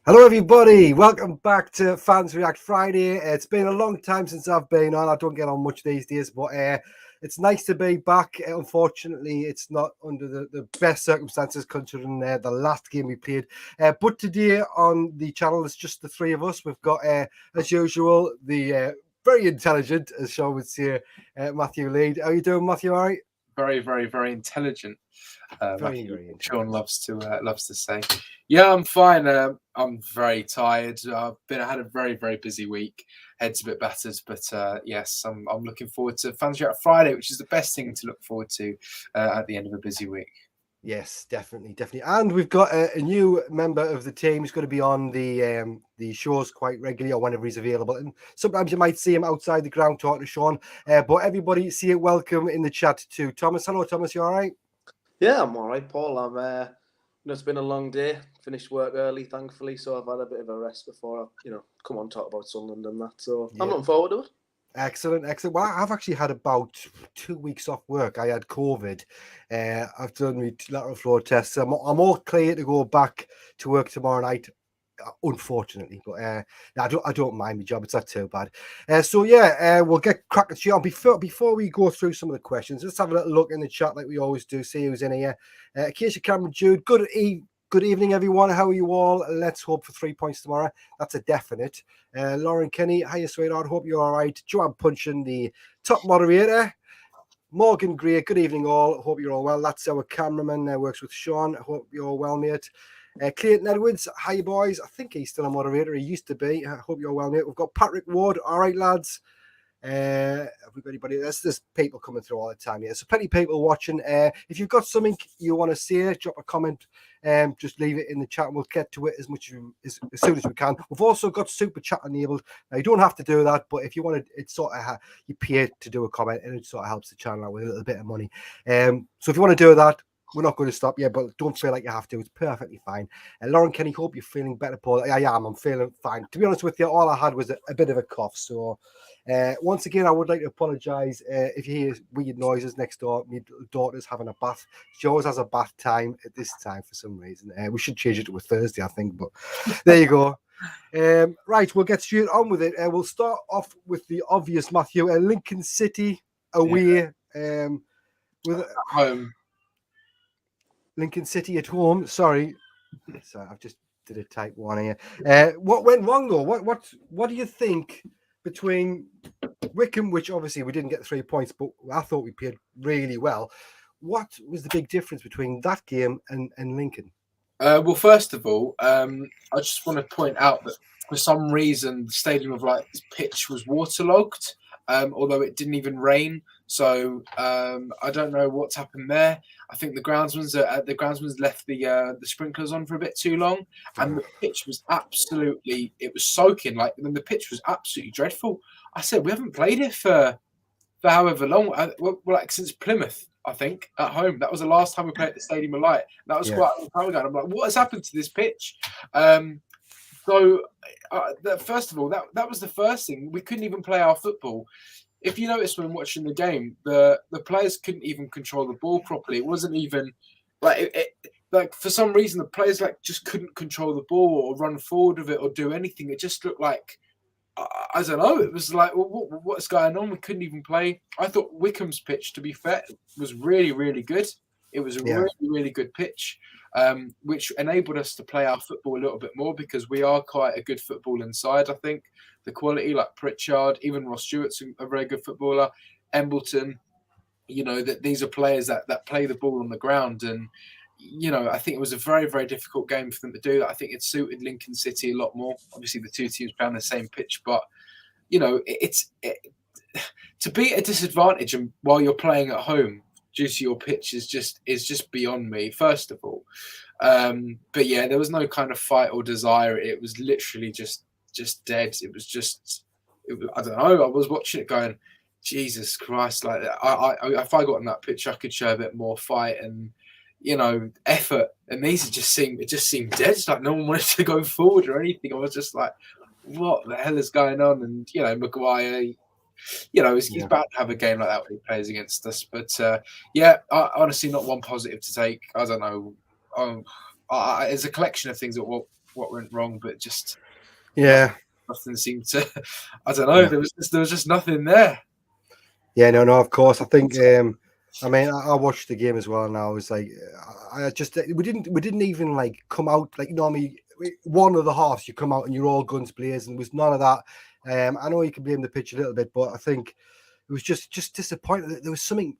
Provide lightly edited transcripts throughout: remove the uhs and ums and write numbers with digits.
Hello, everybody. Welcome back to Fans React Friday. It's been a long time since I've been on. I don't get on much these days, but it's nice to be back. Unfortunately, it's not under the best circumstances considering the last game we played. But today on the channel, it's just the three of us. We've got, as usual, the very intelligent, as Sean would say, Matthew Lead. How are you doing, Matthew? All right? Very, very, very intelligent. Very intelligent. Sean loves to say. Yeah, I'm fine. I'm very tired. I had a very, very busy week. Head's a bit battered, but yes, I'm looking forward to Fans React Friday, which is the best thing to look forward to at the end of a busy week. Yes, definitely. And we've got a new member of the team who's going to be on the shows quite regularly or whenever he's available. And sometimes you might see him outside the ground talking to Sean. But everybody, see it. Welcome in the chat to Thomas. Hello, Thomas. You all right? Yeah, I'm all right, Paul. It's been a long day. Finished work early, thankfully, so I've had a bit of a rest before I, come on and talk about Sunderland and that. So yeah. I'm looking forward to it. Excellent. Well, I've actually had about 2 weeks off work. I had COVID. I've done my lateral flow tests. I'm all clear to go back to work tomorrow night, unfortunately. But I don't mind my job. It's not too bad. We'll get cracking straight on. Before we go through some of the questions, let's have a little look in the chat like we always do. See who's in here. Acacia Cameron Jude, good evening, everyone. How are you all? Let's hope for 3 points tomorrow. That's a definite. Lauren Kenny, hiya, sweetheart. Hope you're all right. Joanne Punchin, the top moderator. Morgan Gray, good evening, all. Hope you're all well. That's our cameraman. Works with Sean. Hope you're all well, mate. Clayton Edwards, hiya, boys. I think he's still a moderator. He used to be. Hope you're well, mate. We've got Patrick Ward. All right, lads. Have we got anybody? There's people coming through all the time here. So plenty of people watching. If you've got something you want to say, drop a comment. Just leave it in the chat and we'll get to it as soon as we can. We've also got super chat enabled. Now you don't have to do that, but if you want to, it's sort of you pay to do a comment and it sort of helps the channel out with a little bit of money. So if you want to do that, we're not going to stop you, but don't feel like you have to. It's perfectly fine. Lauren Kenny, hope you're feeling better, Paul. I am. I'm feeling fine. To be honest with you, all I had was a bit of a cough. So once again, I would like to apologise if you hear weird noises next door. My daughter's having a bath. She always has a bath time at this time for some reason. We should change it to a Thursday, I think, but there you go. Right, we'll get straight on with it. We'll start off with the obvious, Matthew. Lincoln City away with home. Lincoln City at home. Sorry, I've just did a type one here. What went wrong though? What do you think between Wickham, which obviously we didn't get 3 points, but I thought we played really well. What was the big difference between that game and Lincoln? Well, first of all, I just want to point out that for some reason the stadium of pitch was waterlogged, although it didn't even rain. So I don't know what's happened there. I think the groundsman's left the sprinklers on for a bit too long, and the pitch was soaking. The pitch was absolutely dreadful. I said we haven't played it for however long. Since Plymouth, I think, at home. That was the last time we played at the Stadium of Light. That was quite a long time ago. And I'm like, what has happened to this pitch? First of all, that was the first thing. We couldn't even play our football. If you notice when watching the game, the players couldn't even control the ball properly. It wasn't even for some reason the players just couldn't control the ball or run forward with it or do anything. It just looked like I don't know. It was like, well, what's going on? We couldn't even play. I thought Wickham's pitch, to be fair, was really, really good. It was a really, really good pitch, which enabled us to play our football a little bit more because we are quite a good football inside. I think the quality, like Pritchard, even Ross Stewart's a very good footballer. Embleton, that these are players that play the ball on the ground. And, I think it was a very, very difficult game for them to do that. I think it suited Lincoln City a lot more. Obviously, the two teams play on the same pitch, but, to be at a disadvantage and while you're playing at home due to your pitch is just beyond me, first of all. But yeah, there was no kind of fight or desire. It was literally just dead. It was I don't know. I was watching it going, Jesus Christ! Like if I got on that pitch, I could show a bit more fight and effort. And these just seemed dead. It's like no one wanted to go forward or anything. I was just like, what the hell is going on? And McGuire, he's bound to have a game like that when he plays against us. But honestly, not one positive to take. I don't know. It's a collection of things that what went wrong, but just nothing seemed to. I don't know. There was just nothing there. Yeah, no, of course. I think. I mean, I watched the game as well, and I was like, we didn't even like come out like normally. One of the halves, you come out and you're all guns blazing. There was none of that. I know you can blame the pitch a little bit, but I think it was just disappointing. There was something.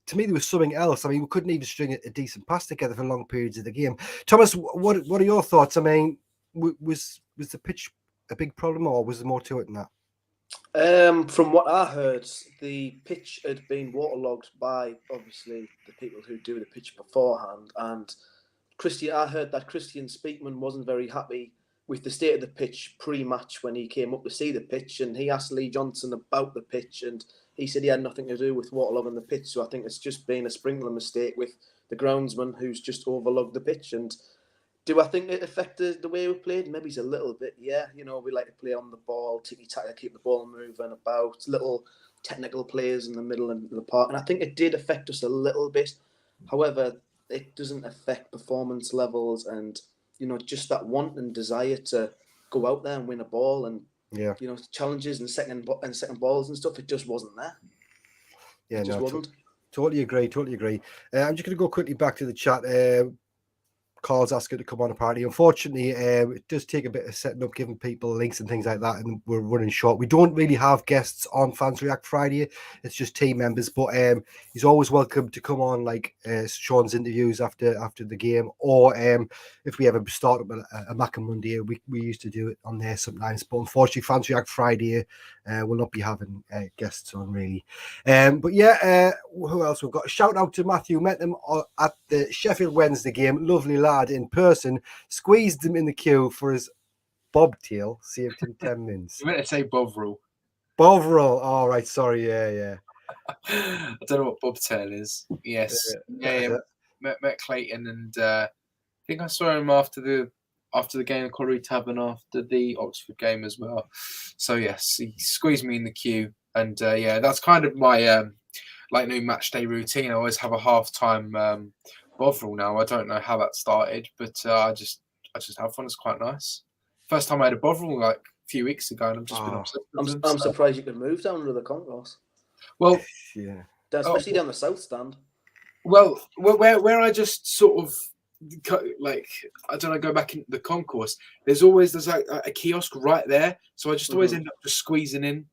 To me, there was something else. I mean, we couldn't even string a decent pass together for long periods of the game. Thomas, what are your thoughts? I mean, was the pitch a big problem, or was there more to it than that? From what I heard, the pitch had been waterlogged by obviously the people who do the pitch beforehand, and I heard that Christian Speakman wasn't very happy with the state of the pitch pre-match when he came up to see the pitch, and he asked Lee Johnson about the pitch, and he said he had nothing to do with waterlogging the pitch. So I think it's just been a sprinkler mistake with the groundsman who's just overlogged the pitch. And do I think it affected the way we played? Maybe it's a little bit, yeah. You know, we like to play on the ball, tiki-taka, keep the ball moving about, little technical players in the middle of the park. And I think it did affect us a little bit. However, it doesn't affect performance levels and, you know, just that want and desire to go out there and win a ball and, you know, challenges and second balls and stuff. It just wasn't there. Yeah, it just wasn't. Totally agree. I'm just going to go quickly back to the chat. Carl's asking to come on a party. Unfortunately, it does take a bit of setting up, giving people links and things like that, and we're running short. We don't really have guests on Fans React Friday. It's just team members, but he's always welcome to come on, like Sean's interviews after the game, or if we ever start up a Mac and Monday, we used to do it on there sometimes. But unfortunately, Fans React Friday will not be having guests on really. But yeah, who else we've got? A shout out to Matthew. Met him at the Sheffield Wednesday game. Lovely lad in person, squeezed him in the queue for his bobtail, saved him 10 minutes. You meant to say Bovril. Bovril, all right, sorry, yeah. I don't know what bobtail is. Yes, met Clayton, and I think I saw him after the game at Colliery Tavern after the Oxford game as well. So yes, he squeezed me in the queue, and that's kind of my new match day routine. I always have a half-time Bovril now. I don't know how that started, but I just have fun. It's quite nice. First time I had a Bovril like a few weeks ago, and I've just been obsessed with them. I'm surprised you could move down to the concourse. Well, yeah, especially down the south stand. Well, where I just sort of like, I don't know, go back into the concourse. There's like a kiosk right there, so I just always end up just squeezing in.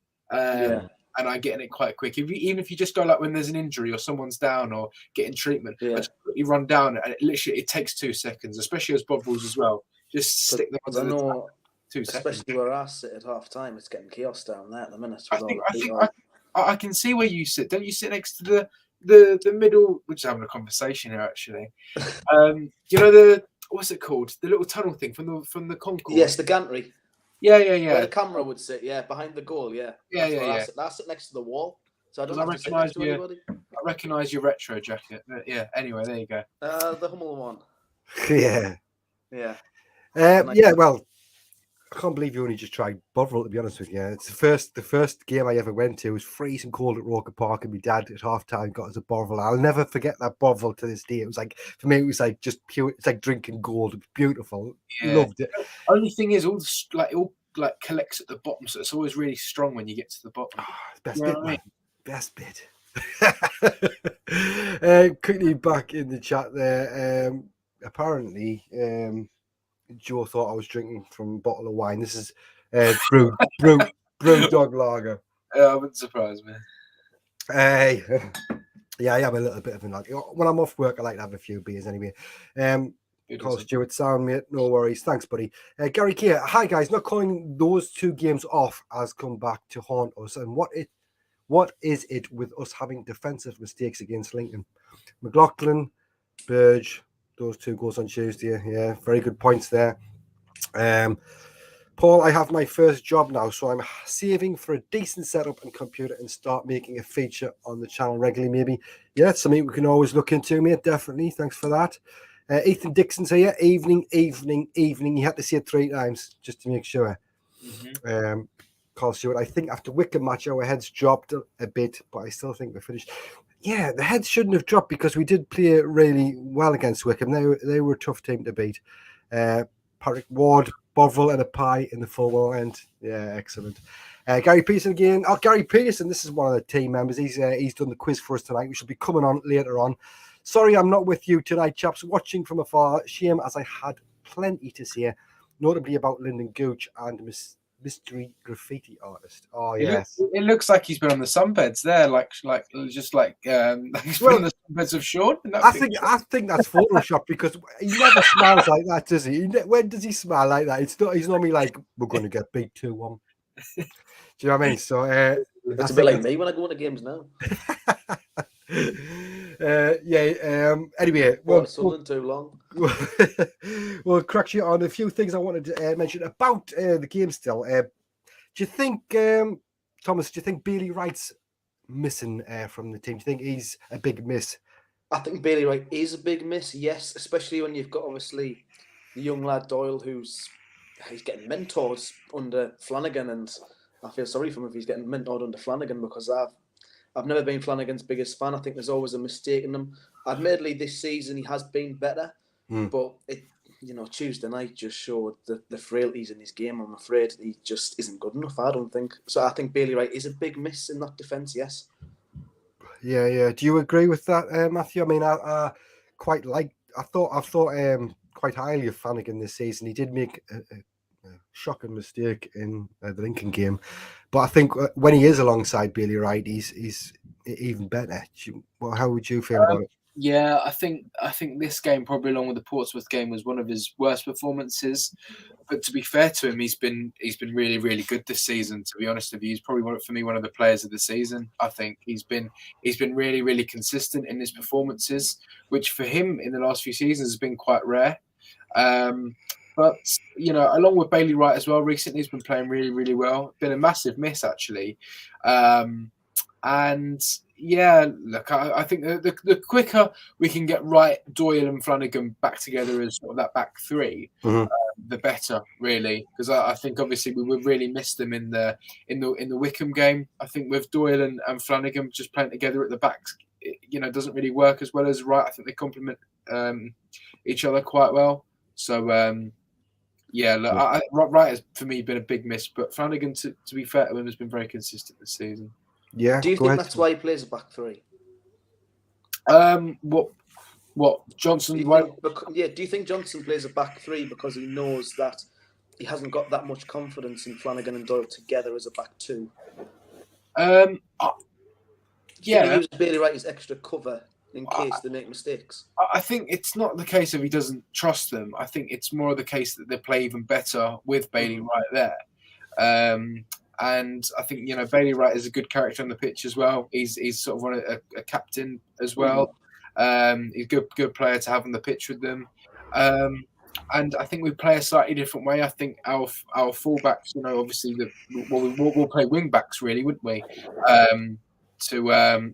And I get in it quite quick. Even if you just go like when there's an injury or someone's down or getting treatment, I just quickly run down and it takes 2 seconds, especially as Bovrils as well. Just stick them on the tap, 2 seconds. Especially where I sit at half time, it's getting chaos down there at the minute. I can see where you sit. Don't you sit next to the middle? We're just having a conversation here, actually. You know what's it called? The little tunnel thing from the concourse. Yes, the gantry. Yeah. Where the camera would sit, behind the goal, Yeah. I sit next to the wall, so I don't have to sit next to anybody. I recognise your retro jacket. Yeah. Anyway, there you go. The Hummel one. Yeah. Well, I can't believe you only just tried Bovril, to be honest with you. It's the first game I ever went to. It was freezing cold at Roker Park, and my dad at half time got us a Bovril. I'll never forget that Bovril to this day. It was like, for me, it was like just pure. It's like drinking gold. It's beautiful. Yeah. Loved it. Only thing is, all collects at the bottom, so it's always really strong when you get to the bottom. Best bit, man. Best bit. Quickly back in the chat there. Apparently, Joe thought I was drinking from a bottle of wine. This is brewed dog lager. Yeah, I wouldn't surprise me. Hey, yeah, I have a little bit of a like. When I'm off work, I like to have a few beers anyway. Call Stuart, sound mate, no worries. Thanks, buddy. Gary Keir, hi guys. Not calling those 2 games off has come back to haunt us. And what is it with us having defensive mistakes against Lincoln? McLaughlin, Burge, those 2 goals on Tuesday. Yeah, very good points there. Paul, I have my first job now, so I'm saving for a decent setup and computer and start making a feature on the channel regularly. Maybe, yeah, it's something we can always look into, mate. Definitely. Thanks for that. Ethan Dixon's here. Evening. You had to say it 3 times just to make sure. Carl Stewart, I think after Wickham match, our heads dropped a bit, but I still think we're finished. Yeah, the heads shouldn't have dropped because we did play really well against Wickham. They were a tough team to beat. Patrick Ward, Bovril, and a pie in the formal end. Yeah, excellent. Gary Pearson again. Oh, Gary Pearson, this is one of the team members. He's done the quiz for us tonight. We should be coming on later on. Sorry, I'm not with you tonight, chaps. Watching from afar. Shame, as I had plenty to say, notably about Lyndon Gooch and mystery graffiti artist. Oh, yes. It looks like he's been on the sunbeds there, he's been on the sunbeds of Sean. I think that's Photoshop because he never smiles like that, does he? When does he smile like that? He's normally like, we're going to get beat 2-1. Do you know what I mean? So it's a bit like me when I go into games now. Anyway, Sunderland too long. We'll crack you on a few things I wanted to mention about the game still. Do you think, Thomas, Bailey Wright's missing from the team? Do you think he's a big miss? I think Bailey Wright is a big miss, yes, especially when you've got obviously the young lad Doyle he's getting mentored under Flanagan, and I feel sorry for him if he's getting mentored under Flanagan because I've never been Flanagan's biggest fan. I think there's always a mistake in him. Admittedly, this season he has been better, but Tuesday night just showed the frailties in his game. I'm afraid he just isn't good enough. I don't think so. I think Bailey Wright is a big miss in that defence. Yes. Yeah. Do you agree with that, Matthew? I mean, I thought quite highly of Flanagan this season. He did make a shocking mistake in the Lincoln game, but I think when he is alongside Bailey Wright, he's even better. How would you feel about it? Yeah, I think this game, probably along with the Portsmouth game, was one of his worst performances. But to be fair to him, he's been really, really good this season. To be honest with you, he's probably one of the players of the season. I think he's been really, really consistent in his performances, which for him in the last few seasons has been quite rare. But along with Bailey Wright as well, recently he's been playing really, really well. Been a massive miss actually, and. Yeah, look, I think the quicker we can get Wright, Doyle, and Flanagan back together as sort of that back three, the better, really. Because I think obviously we would really miss them in the Wickham game. I think with Doyle and Flanagan just playing together at the back, it doesn't really work as well as Wright. I think they complement each other quite well. So Wright has for me been a big miss, but Flanagan, to be fair to him, has been very consistent this season. Yeah. Do you think that's why he plays a back three? What Johnson? Do you think Johnson plays a back three because he knows that he hasn't got that much confidence in Flanagan and Doyle together as a back two? Yeah. He uses Bailey Wright as extra cover in case they make mistakes. I think it's not the case if he doesn't trust them. I think it's more the case that they play even better with Bailey Wright there. And I think Bailey Wright is a good character on the pitch as well. He's sort of a captain as well. He's a good player to have on the pitch with them. And I think we play a slightly different way. I think our fullbacks, obviously we'll play wing backs really, wouldn't we? To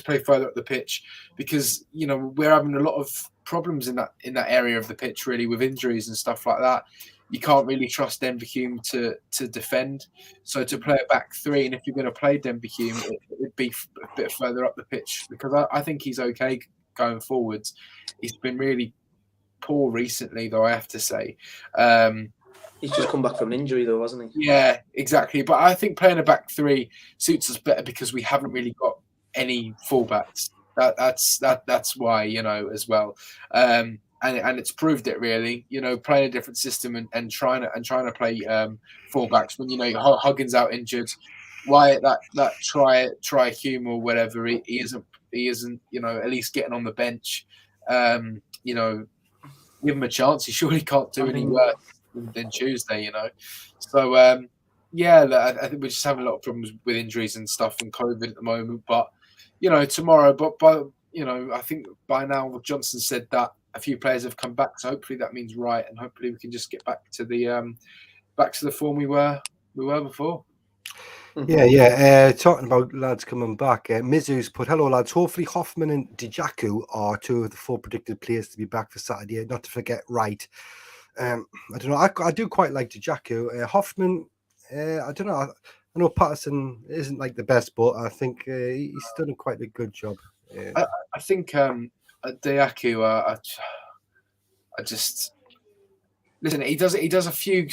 play further up the pitch because we're having a lot of problems in that area of the pitch really with injuries and stuff like that. You can't really trust Denver Hume to defend. So to play a back three, and if you're going to play Denver Hume, it'd be a bit further up the pitch because I think he's okay going forwards. He's been really poor recently, though, I have to say. He's just come back from an injury, though, hasn't he? Yeah, exactly. But I think playing a back three suits us better because we haven't really got any fullbacks. That's why, as well. And it's proved it really, playing a different system and trying to play fullbacks when Huggins out injured. Wyatt that try Hume or whatever he isn't at least getting on the bench. Give him a chance. He surely can't do any worse than Tuesday. So I think we're just having a lot of problems with injuries and stuff and COVID at the moment. But tomorrow, I think by now Johnson said that a few players have come back, so hopefully that means Wright, and hopefully we can just get back to the form we were before. Yeah. Talking about lads coming back, Mizu's put, hello lads. Hopefully Hoffman and Dijaku are two of the 4 predicted players to be back for Saturday. Not to forget Wright. I don't know. I do quite like Dijaku. Hoffman, I don't know. I know Patterson isn't like the best, but I think he's done quite a good job. I think Dijaku, listen, he does a few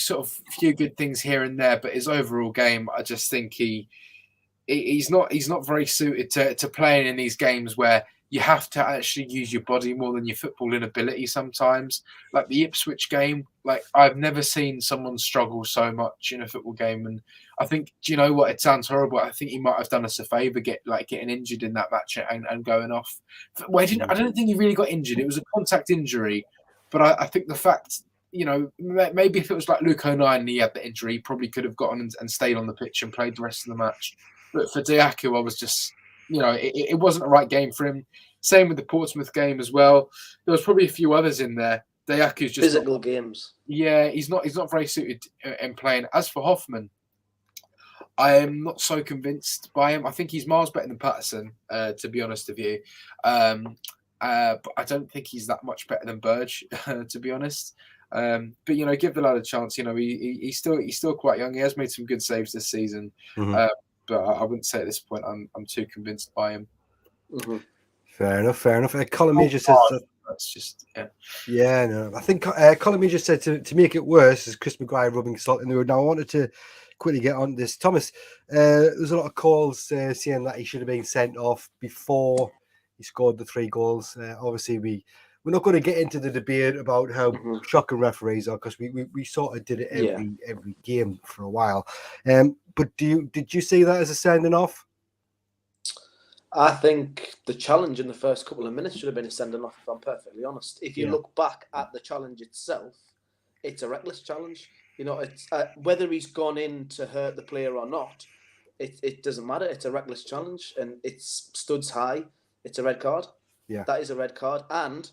good things here and there, but his overall game, I just think he's not very suited to playing in these games where you have to actually use your body more than your footballing ability sometimes. Like the Ipswich game, like I've never seen someone struggle so much in a football game. And I think, do you know what? It sounds horrible. I think he might have done us a favour getting injured in that match and going off. Well, I don't think he really got injured. It was a contact injury. But I think the fact, maybe if it was like Luke O'Nien and he had the injury, he probably could have gotten and stayed on the pitch and played the rest of the match. But for Diaku, I was just, it wasn't the right game for him. Same with the Portsmouth game as well. There was probably a few others in there. Diaku's just physical games. Yeah, he's not very suited in playing. As for Hoffman, I am not so convinced by him. I think he's miles better than Patterson, to be honest with you. But I don't think he's that much better than Burge, to be honest. But give the lad a chance. He's still quite young. He has made some good saves this season. Mm-hmm. But I wouldn't say at this point I'm too convinced by him. Mm-hmm. Fair enough. Colin Major says that's just no. I think Colin Major said to make it worse is Chris McGuire rubbing salt in the wound. Now I wanted to quickly get on this. Thomas, there's a lot of calls saying that he should have been sent off before he scored the 3 goals. Obviously, we're not going to get into the debate about how shocking referees are because we sort of did it every game for a while. But did you see that as a sending off? I think the challenge in the first couple of minutes should have been a sending off, if I'm perfectly honest. If you look back at the challenge itself, it's a reckless challenge. It's whether he's gone in to hurt the player or not, it doesn't matter. It's a reckless challenge and it's studs high. It's a red card. Yeah, that is a red card. And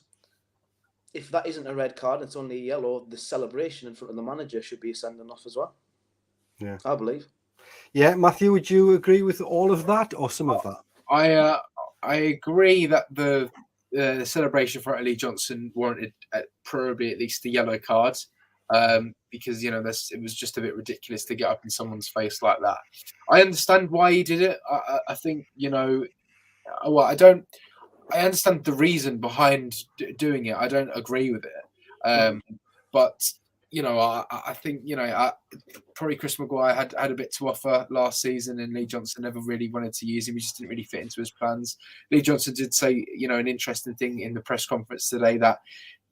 if that isn't a red card, it's only a yellow. The celebration in front of the manager should be a sending off as well. Yeah, I believe. Yeah, Matthew, would you agree with all of that or some of that? I agree that the celebration for Lee Johnson warranted probably at least the yellow card because it was just a bit ridiculous to get up in someone's face like that. I understand why he did it. I think I understand the reason behind doing it. I don't agree with it, but I think probably Chris McGuire had a bit to offer last season, and Lee Johnson never really wanted to use him. He just didn't really fit into his plans. Lee Johnson did say, an interesting thing in the press conference today that,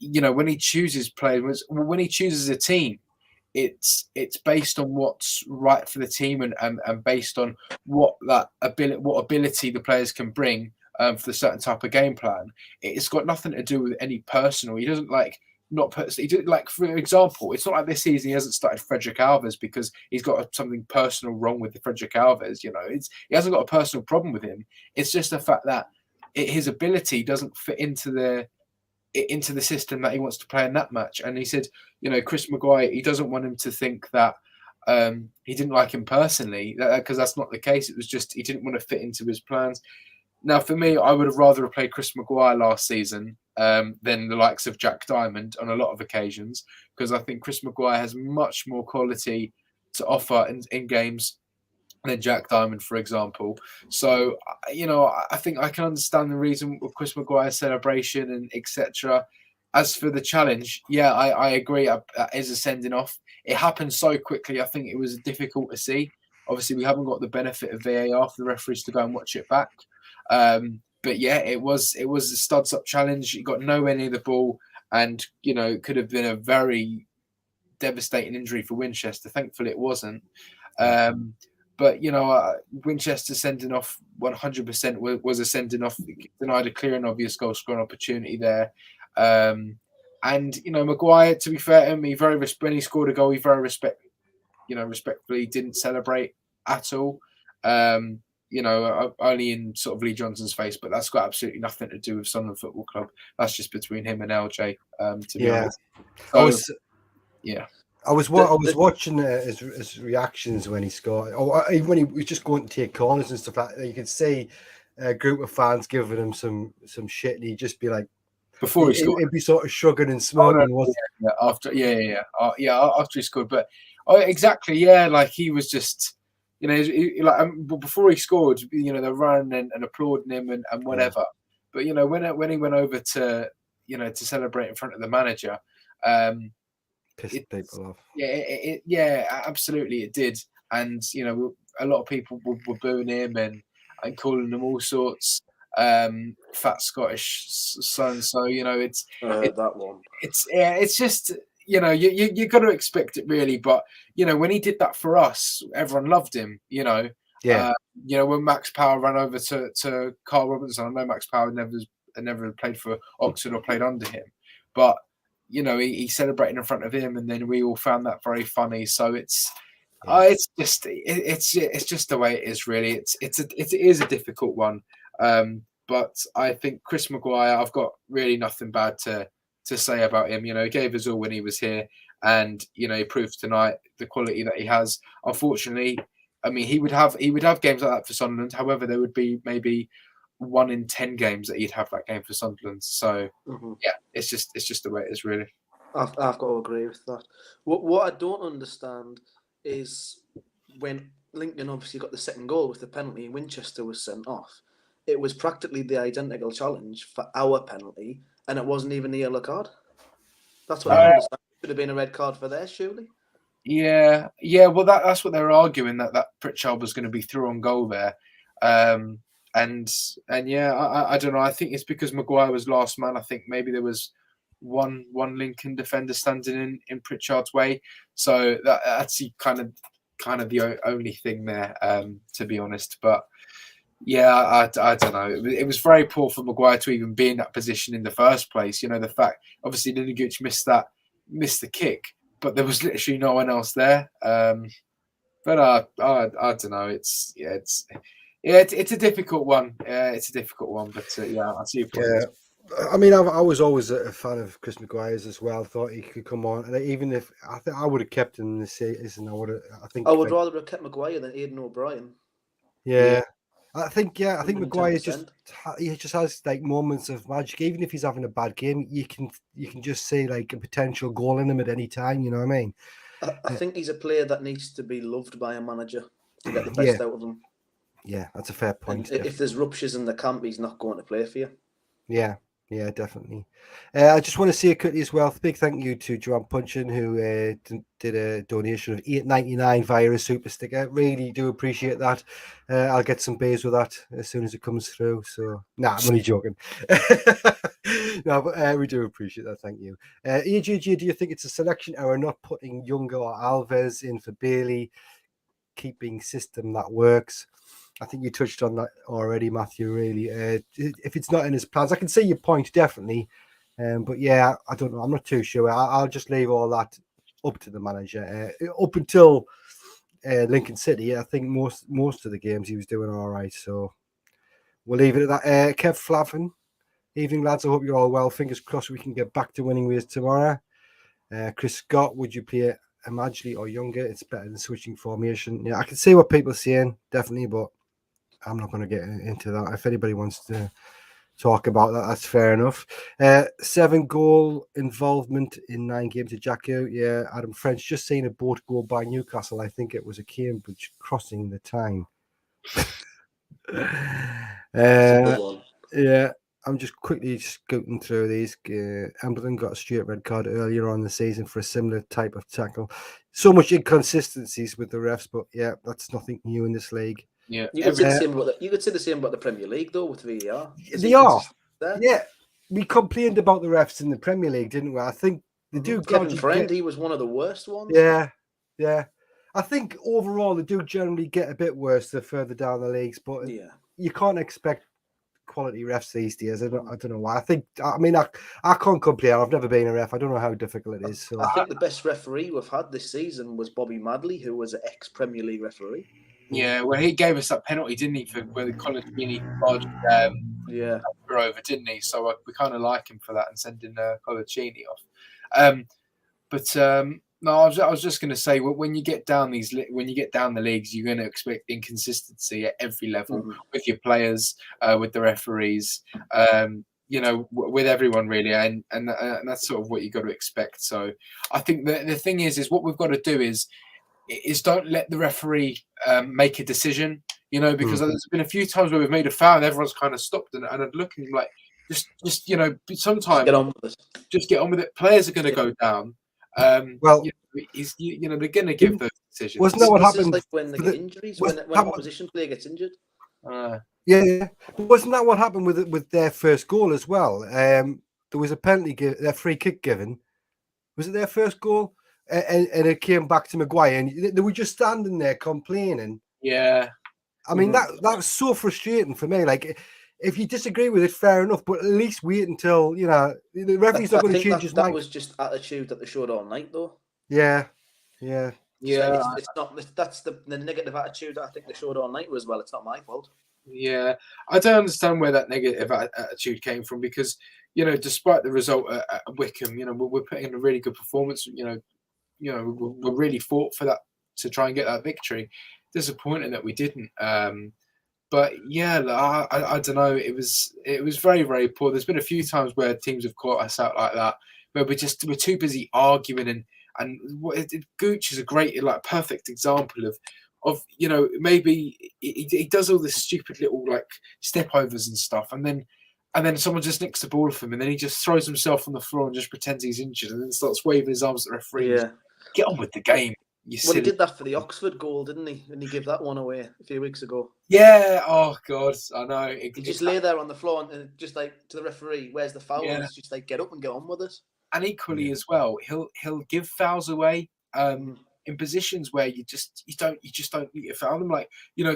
when he chooses players, when he chooses a team, it's based on what's right for the team and based on what ability the players can bring for the certain type of game plan. It's got nothing to do with any personal. He doesn't he did for example, it's not like this season he hasn't started Frederick Alves because he's got something personal wrong with the Frederick Alves. He hasn't got a personal problem with him. It's just the fact that his ability doesn't fit into the system that he wants to play in that match. And he said, Chris McGuire, he doesn't want him to think that he didn't like him personally, because that's not the case. It was just he didn't want to fit into his plans. Now, for me, I would have rather played Chris McGuire last season than the likes of Jack Diamond on a lot of occasions, because I think Chris McGuire has much more quality to offer in games than Jack Diamond, for example. So, I think I can understand the reason with Chris McGuire's celebration and etc. As for the challenge, I agree. It is a sending off. It happened so quickly. I think it was difficult to see. Obviously, we haven't got the benefit of VAR for the referees to go and watch it back. But it was a studs up challenge. He got nowhere near the ball, and it could have been a very devastating injury for Winchester. Thankfully, it wasn't. But Winchester sending off 100% was a sending off. Denied a clear and obvious goal scoring opportunity there. And McGuire, to be fair to him, when he scored a goal, he very respectfully didn't celebrate at all. Only in sort of Lee Johnson's face, but that's got absolutely nothing to do with Sunderland Football Club. That's just between him and LJ, to be honest. So, I was watching his reactions when he scored, or even when he was just going to take corners and stuff like that. You could see a group of fans giving him some shit, and he'd just be like, before he scored, he'd be sort of shrugging and smirking. After he scored, but exactly, like he was just. Before he scored, they're running and applauding him and whatever. But when he went over to to celebrate in front of the manager, pissed people off. Yeah, absolutely, it did. And a lot of people were booing him and calling him all sorts. Fat Scottish son. So it's that one. it's just you got to expect it really. But when he did that for us, everyone loved him. Yeah. When Max Power ran over to Carl Robinson, I know Max Power never played for Oxford or played under him, but he celebrated in front of him, and then we all found that very funny. So it's just the way it is, really. It is a difficult one, but I think Chris McGuire, I've got really nothing bad to say about him. He gave us all when he was here, and he proved tonight the quality that he has. Unfortunately, I mean, he would have games like that for Sunderland. However, there would be maybe 1 in 10 games that he'd have that game for Sunderland. So yeah, it's just the way it is, really. I've got to agree with that. What I don't understand is when Lincoln obviously got the second goal with the penalty, Winchester was sent off. It was practically the identical challenge for our penalty, and it wasn't even a yellow card. That's what I don't understand. It should have been a red card for there, surely. Yeah. Well, that's what they're arguing, that Pritchard was going to be through on goal there. And yeah, I don't know. I think it's because McGuire was last man. I think maybe there was one Lincoln defender standing in Pritchard's way. So that's kind of the only thing there, to be honest. But yeah, I don't know. It was very poor for McGuire to even be in that position in the first place. The fact, obviously, Lineguch missed the kick, but there was literally no one else there. But I don't know. It's a difficult one. It's a difficult one. But I see your point. Yeah. I mean, I was always a fan of Chris McGuire's as well. Thought he could come on, and even if I think I would have kept him this season, I would rather have kept McGuire than Aidan O'Brien. Yeah. I think McGuire just has like moments of magic. Even if he's having a bad game, you can just see like a potential goal in him at any time. You know what I mean? I think he's a player that needs to be loved by a manager to get the best out of him. Yeah, that's a fair point. If there's ruptures in the camp, he's not going to play for you. Yeah, definitely. I just want to say quickly as well, big thank you to Joanne Punchin, who did a donation of $8.99 via a super sticker. Really do appreciate that. I'll get some beers with that as soon as it comes through. So, I'm only joking. No, but we do appreciate that. Thank you. EGG, do you think it's a selection error not putting Younger or Alves in for Bailey, keeping system that works? I think you touched on that already, Matthew, really. If it's not in his plans, I can see your point, definitely. But yeah, I don't know. I'm not too sure. I'll just leave all that up to the manager. Up until Lincoln City, I think most of the games he was doing all right. So we'll leave it at that. Kev Flavin, evening, lads. I hope you're all well. Fingers crossed we can get back to winning ways tomorrow. Chris Scott, would you play Matchday or Younger? It's better than switching formation. Yeah, I can see what people are saying, definitely, but I'm not going to get into that. If anybody wants to talk about that, that's fair enough. 7-goal involvement in 9 games at Jacko. Yeah, Adam French, just seen a boat go by Newcastle. I think it was a Cambridge crossing the Tyne. Yeah, I'm just quickly scooting through these. Emberton got a straight red card earlier on in the season for a similar type of tackle. So much inconsistencies with the refs, but yeah, that's nothing new in this league. Yeah, you could say the same about the Premier League though with VAR. They are. Yeah, we complained about the refs in the Premier League, didn't we? I think they do. Kevin Friend, he was one of the worst ones. Yeah. I think overall they do generally get a bit worse the further down the leagues, but you can't expect quality refs these days. I don't know why. I can't complain. I've never been a ref. I don't know how difficult it is. So I think the best referee we've had this season was Bobby Madley, who was an ex-Premier League referee. Yeah, well, he gave us that penalty, didn't he, for where the Colaccini barged over, didn't he? So we kind of like him for that and sending Colaccini off. No, I was just going to say, when you get down the leagues, you're going to expect inconsistency at every level with your players, with the referees, with everyone really, and that's sort of what you got to expect. So I think the thing is what we've got to do is don't let the referee make a decision, because there's been a few times where we've made a foul and everyone's kind of stopped and looking like just sometimes get on with it. Just get on with it. Players are going to go down, Well, they're going to give those decisions. wasn't that what This is happened? like when they get injuries, when an opposition player gets injured. Yeah, but wasn't that what happened with their first goal as well? There was a penalty, their free kick given. Was it their first goal? And it came back to McGuire, and they were just standing there complaining. Yeah. I mean, that's so frustrating for me. Like, if you disagree with it, fair enough, but at least wait until, the referee's not going to change his mind. That was just attitude that they showed all night, though. Yeah. So it's not. That's the negative attitude that I think they showed all night as well. It's not my fault. Yeah, I don't understand where that negative attitude came from because, despite the result at Wickham, we're putting in a really good performance. We really fought for that to try and get that victory. Disappointing that we didn't. But yeah, I don't know. It was very, very poor. There's been a few times where teams have caught us out like that, where we're too busy arguing and Gooch is a great, perfect example of maybe he does all this stupid little step overs and stuff, and then someone just nicks the ball from him, and then he just throws himself on the floor and just pretends he's injured, and then starts waving his arms at the referee. Yeah. Get on with the game. Well, he did that for the Oxford goal, didn't he? And he gave that one away a few weeks ago. Yeah. Oh God, I know. He just lay there on the floor and just to the referee, "Where's the foul?" Yeah. And it's just get up and get on with it. And equally as well, he'll give fouls away in positions where you just don't need to foul them.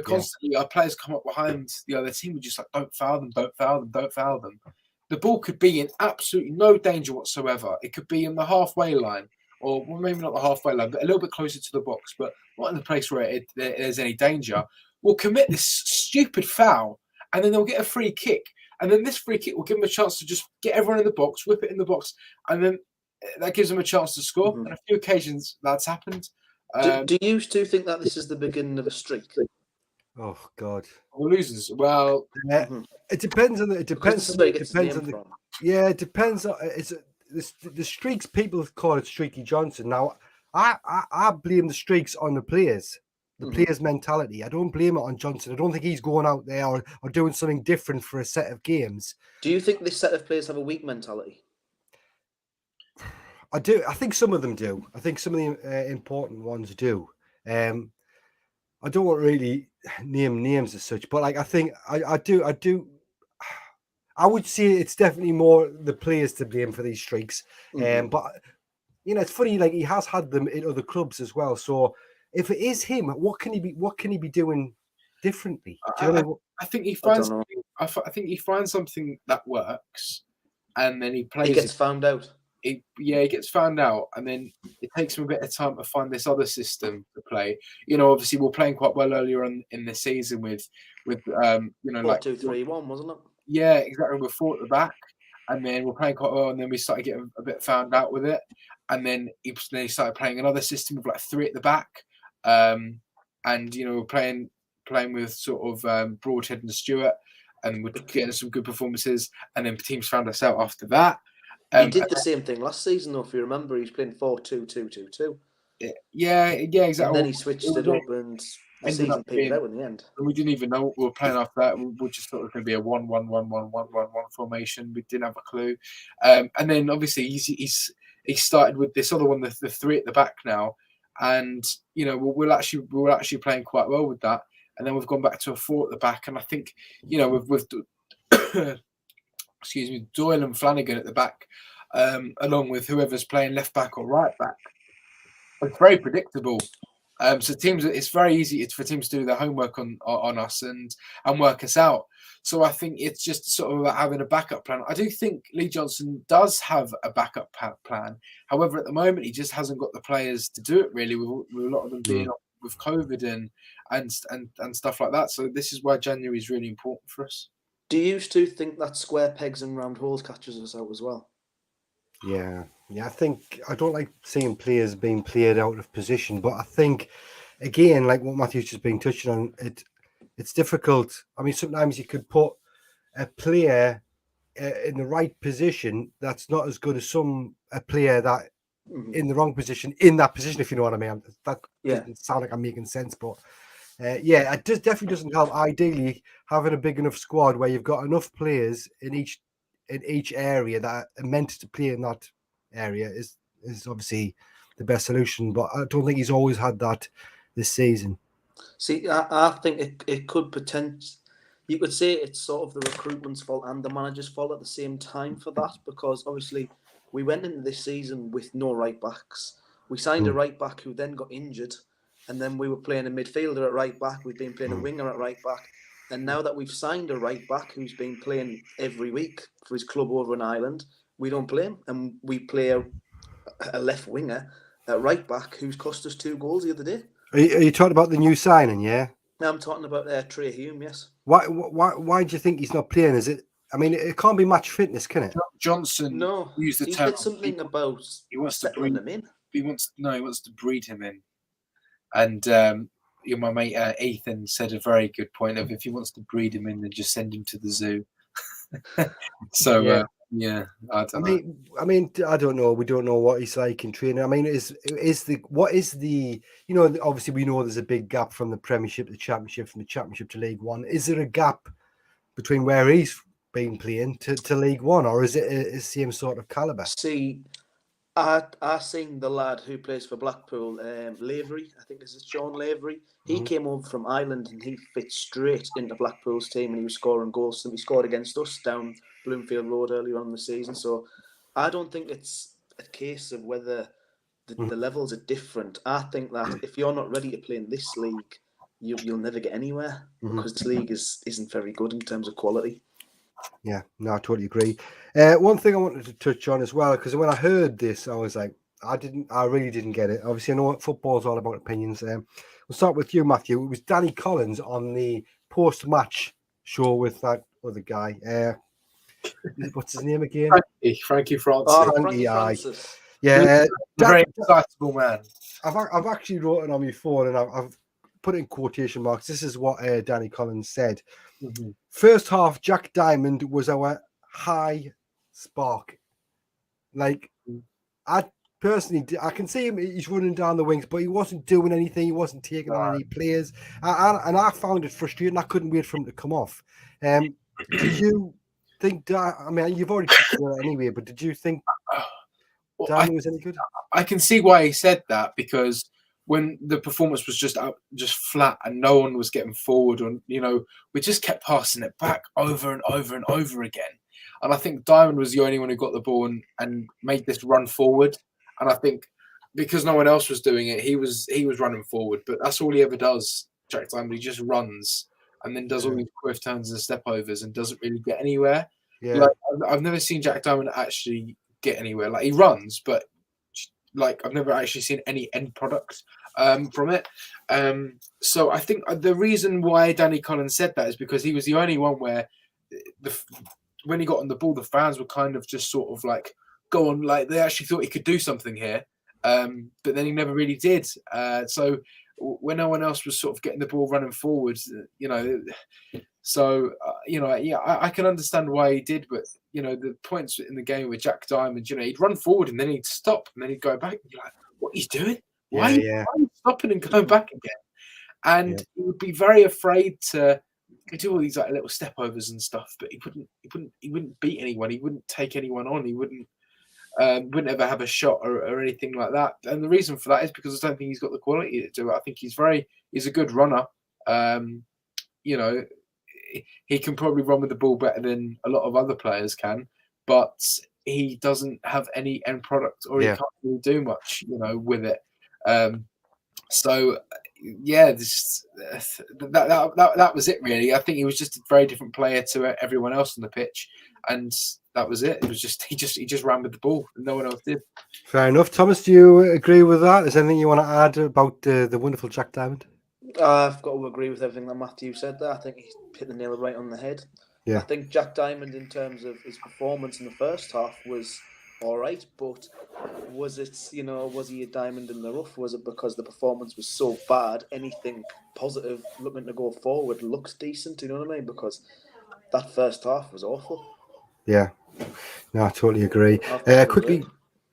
Constantly our players come up behind the other team and just don't foul them, don't foul them, don't foul them. The ball could be in absolutely no danger whatsoever. It could be in the halfway line. Or maybe not the halfway line, but a little bit closer to the box, but not in the place where there's any danger. We'll commit this stupid foul, and then they'll get a free kick. And then this free kick will give them a chance to just get everyone in the box, whip it in the box, and then that gives them a chance to score. And a few occasions that's happened. Do you two think that this is the beginning of a streak? Oh God, we're losers. Well, it depends on it depends on it depends on it's. The streaks, people call it Streaky Johnson. Now, I blame the streaks on the players, players' mentality. I don't blame it on Johnson. I don't think he's going out there or doing something different for a set of games. Do you think this set of players have a weak mentality? I do. I think some of them do. I think some of the important ones do. I don't want to really name names as such, but I think I do. I would say it's definitely more the players to blame for these streaks. But it's funny, he has had them in other clubs as well. So if it is him, what can he be doing differently? I think he finds something. I think he finds something that works, and then he plays. He gets found out. He gets found out, and then it takes him a bit of time to find this other system to play. Obviously we're playing quite well earlier on in the season with 4-2-3-1, wasn't it? Yeah, exactly. We're 4 at the back, and then we're playing quite well, and then we started getting a bit found out with it, and then he started playing another system of 3 at the back, and we're playing with sort of Broadhead and Stewart, and we're getting some good performances, and then teams found us out after that. He did the same thing last season, though. If you remember, he's playing 4-2-2-2-2. Yeah, exactly. And then he switched it up, and the season peaked out in the end. And we didn't even know what we were playing after that. We just thought it was going to be a 1-1-1-1-1-1-1 formation. We didn't have a clue. And then obviously he started with this other one, the 3 at the back now, and we're actually playing quite well with that. And then we've gone back to a 4 at the back, and I think with excuse me, Doyle and Flanagan at the back, along with whoever's playing left back or right back. It's very predictable. So it's very easy for teams to do their homework on us and work us out. So I think it's just sort of about having a backup plan. I do think Lee Johnson does have a backup plan. However, at the moment, he just hasn't got the players to do it really, with a lot of them being up with COVID and stuff like that. So this is why January is really important for us. Do you two think that square pegs and round holes catches us out as well? Yeah. I don't like seeing players being played out of position, but I think, again, like what Matthew's just been touching on, it's difficult. I mean, sometimes you could put a player in the right position that's not as good as a player that in the wrong position, in that position, if you know what I mean. That doesn't sound like I'm making sense, but it definitely doesn't help. Ideally, having a big enough squad where you've got enough players in each area that are meant to play in that area is is obviously the best solution, but I don't think he's always had that this season. See, I think it could potentially. You could say it's sort of the recruitment's fault and the manager's fault at the same time for that, because obviously we went into this season with no right backs. We signed a right back who then got injured, and then we were playing a midfielder at right back. We've been playing a winger at right back, and now that we've signed a right back who's been playing every week for his club over in Ireland, we don't play him, and we play a left winger at right back who's cost us 2 goals the other day. Are you talking about the new signing? Yeah. Now I'm talking about Trey Hume. Yes. Why do you think he's not playing? Is it? I mean, it can't be match fitness, can it? Johnson. No. Used the he term. said something about He wants to settling breed him in. He wants to breed him in, and my mate Ethan said a very good point of if he wants to breed him in, then just send him to the zoo. So I don't know. I mean, I don't know. We don't know what he's like in training. I mean, obviously we know there's a big gap from the Premiership to the Championship, from the Championship to League One. Is there a gap between where he's been playing to League One, or is it the same sort of caliber? See, I seen the lad who plays for Blackpool, Lavery. I think this is Sean Lavery. He came over from Ireland and he fit straight into Blackpool's team, and he was scoring goals. And he scored against us down Bloomfield Road earlier on in the season. So I don't think it's a case of whether the levels are different. I think that if you're not ready to play in this league, you'll never get anywhere, because this league isn't very good in terms of quality. Yeah, no, I totally agree. One thing I wanted to touch on as well, because when I heard this, I was like, I really didn't get it. Obviously, I know what football's all about opinions. We'll start with you, Matthew. It was Danny Collins on the post-match show with that other guy. What's his name again? Frankie Francis. Oh, Frankie Francis. Yeah, very excitable man. I've actually wrote it on my phone, and I've put it in quotation marks. This is what Danny Collins said. First half, Jack Diamond was our high spark. Like, I personally, I can see him, he's running down the wings, but he wasn't doing anything. He wasn't taking on any players. And I found it frustrating. I couldn't wait for him to come off. Do you think, I mean, you've already picked it anyway, but did you think Diamond was any good? I can see why he said that, because when the performance was just flat and no one was getting forward, and we just kept passing it back over and over and over again. And I think Diamond was the only one who got the ball and made this run forward. And I think because no one else was doing it, he was running forward. But that's all he ever does, Jack Diamond. He just runs and then does all these quiff turns and step overs and doesn't really get anywhere. Yeah, like, I've never seen Jack Diamond actually get anywhere. Like, he runs, but like, I've never actually seen any end product from it. So I think the reason why Danny Collins said that is because he was the only one where when he got on the ball, the fans were kind of just sort of like, go on, like they actually thought he could do something here. But then he never really did. So when no one else was sort of getting the ball running forward, I can understand why he did, but the points in the game with Jack Diamond, he'd run forward and then he'd stop and then he'd go back and be like, what he's doing? Why are you stopping and going back again? And he would be very afraid to do all these like little step overs and stuff, but he wouldn't beat anyone. He wouldn't take anyone on. He wouldn't ever have a shot or anything like that. And the reason for that is because I don't think he's got the quality to do it. I think he's a good runner. He can probably run with the ball better than a lot of other players can, but he doesn't have any end product, or he can't really do much, with it. That was it really. I think he was just a very different player to everyone else on the pitch, and that was it. It was just he just ran with the ball, and no one else did. Fair enough. Thomas, do you agree with that? Is there anything you want to add about the wonderful Jack Diamond? I've got to agree with everything that Matthew said there. I think he hit the nail right on the head. Yeah. I think Jack Diamond, in terms of his performance in the first half, was all right, but was he a diamond in the rough? Was it because the performance was so bad, anything positive looking to go forward looks decent? You know what I mean? Because that first half was awful. Yeah, no, I totally agree. Quickly,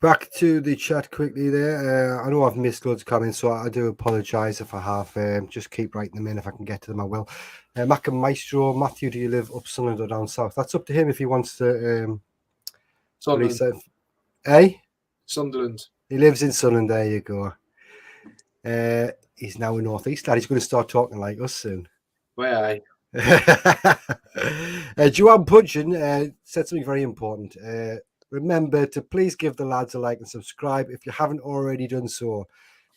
back to the chat quickly there. I know I've missed loads of comments, so I do apologise if I have. Just keep writing them in. If I can get to them, I will. Mac and Maestro, Matthew, do you live up Sunderland or down south? That's up to him if he wants to. Sunderland. Eh? Sunderland. He lives in Sunderland. There you go. He's now in North East lad. He's going to start talking like us soon. Where Joanne Pudgeon said something very important. Remember to please give the lads a like and subscribe if you haven't already done so.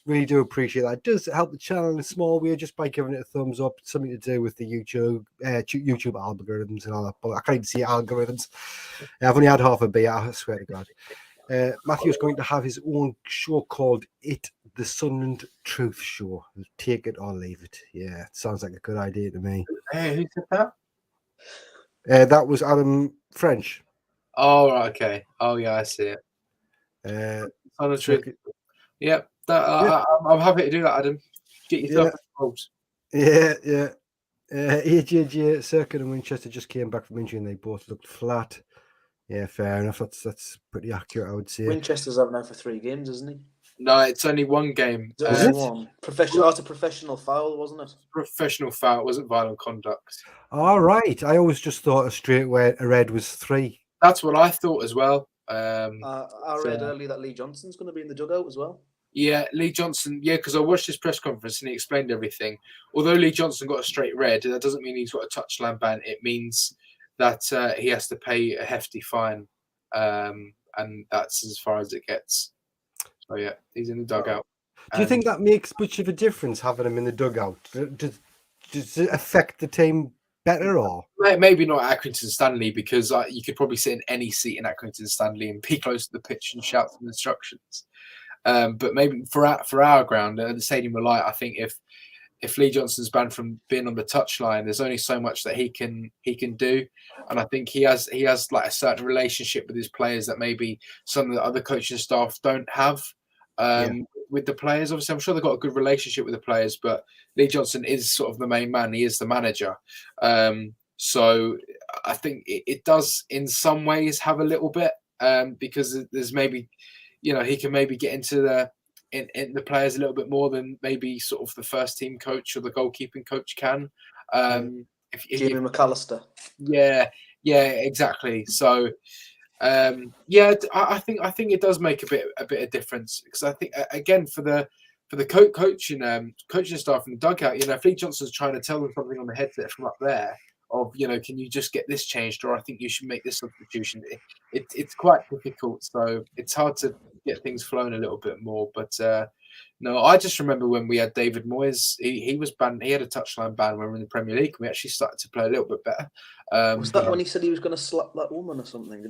Really do appreciate that. It does help the channel in a small way just by giving it a thumbs up. Something to do with the YouTube algorithms and all that. But I can't even see algorithms. I've only had half a beer, I swear to God. Matthew's going to have his own show called The Sunderland Truth Show. Take it or leave it. Yeah, it sounds like a good idea to me. Hey, who said that? That was Adam French. Oh, right, okay. Oh, yeah, I see it. On the truth. Yep. I'm happy to do that, Adam. Get yourself involved. Yeah. AJJ, Circuit and Winchester just came back from injury and they both looked flat. Yeah, fair enough. That's pretty accurate, I would say. Winchester's out now for 3 games, isn't he? No, it's only 1 game. Is it one? Professional. It's a professional foul, wasn't it? Professional foul. It wasn't violent conduct. All right. I always just thought a red was 3. That's what I thought as well. I read earlier that Lee Johnson's going to be in the dugout as well. Yeah, Lee Johnson. Yeah, because I watched his press conference and he explained everything. Although Lee Johnson got a straight red, that doesn't mean he's got a touchline ban. It means that he has to pay a hefty fine, and that's as far as it gets. So yeah, he's in the dugout. Do you think that makes much of a difference having him in the dugout? Does it affect the team better or? Maybe not at Accrington Stanley, because you could probably sit in any seat in Accrington Stanley and be close to the pitch and shout some instructions. But maybe for our ground at the Stadium of Light, I think if Lee Johnson's banned from being on the touchline, there's only so much that he can do, and I think he has like a certain relationship with his players that maybe some of the other coaching staff don't have with the players. Obviously, I'm sure they've got a good relationship with the players, but Lee Johnson is sort of the main man. He is the manager, so I think it does in some ways have a little bit because there's maybe. He can maybe get into the players a little bit more than maybe sort of the first team coach or the goalkeeping coach can. Jimmy McAllister. Yeah, exactly. So, I think it does make a bit of difference, because I think again for the coaching staff in the dugout, if Lee Johnson's trying to tell them something on the headset from up there. Of can you just get this changed, or I think you should make this substitution. It's quite difficult, so it's hard to get things flowing a little bit more. But no, I just remember when we had David Moyes, he was banned. He had a touchline ban when we were in the Premier League. We actually started to play a little bit better. Was that when he said he was going to slap that woman or something?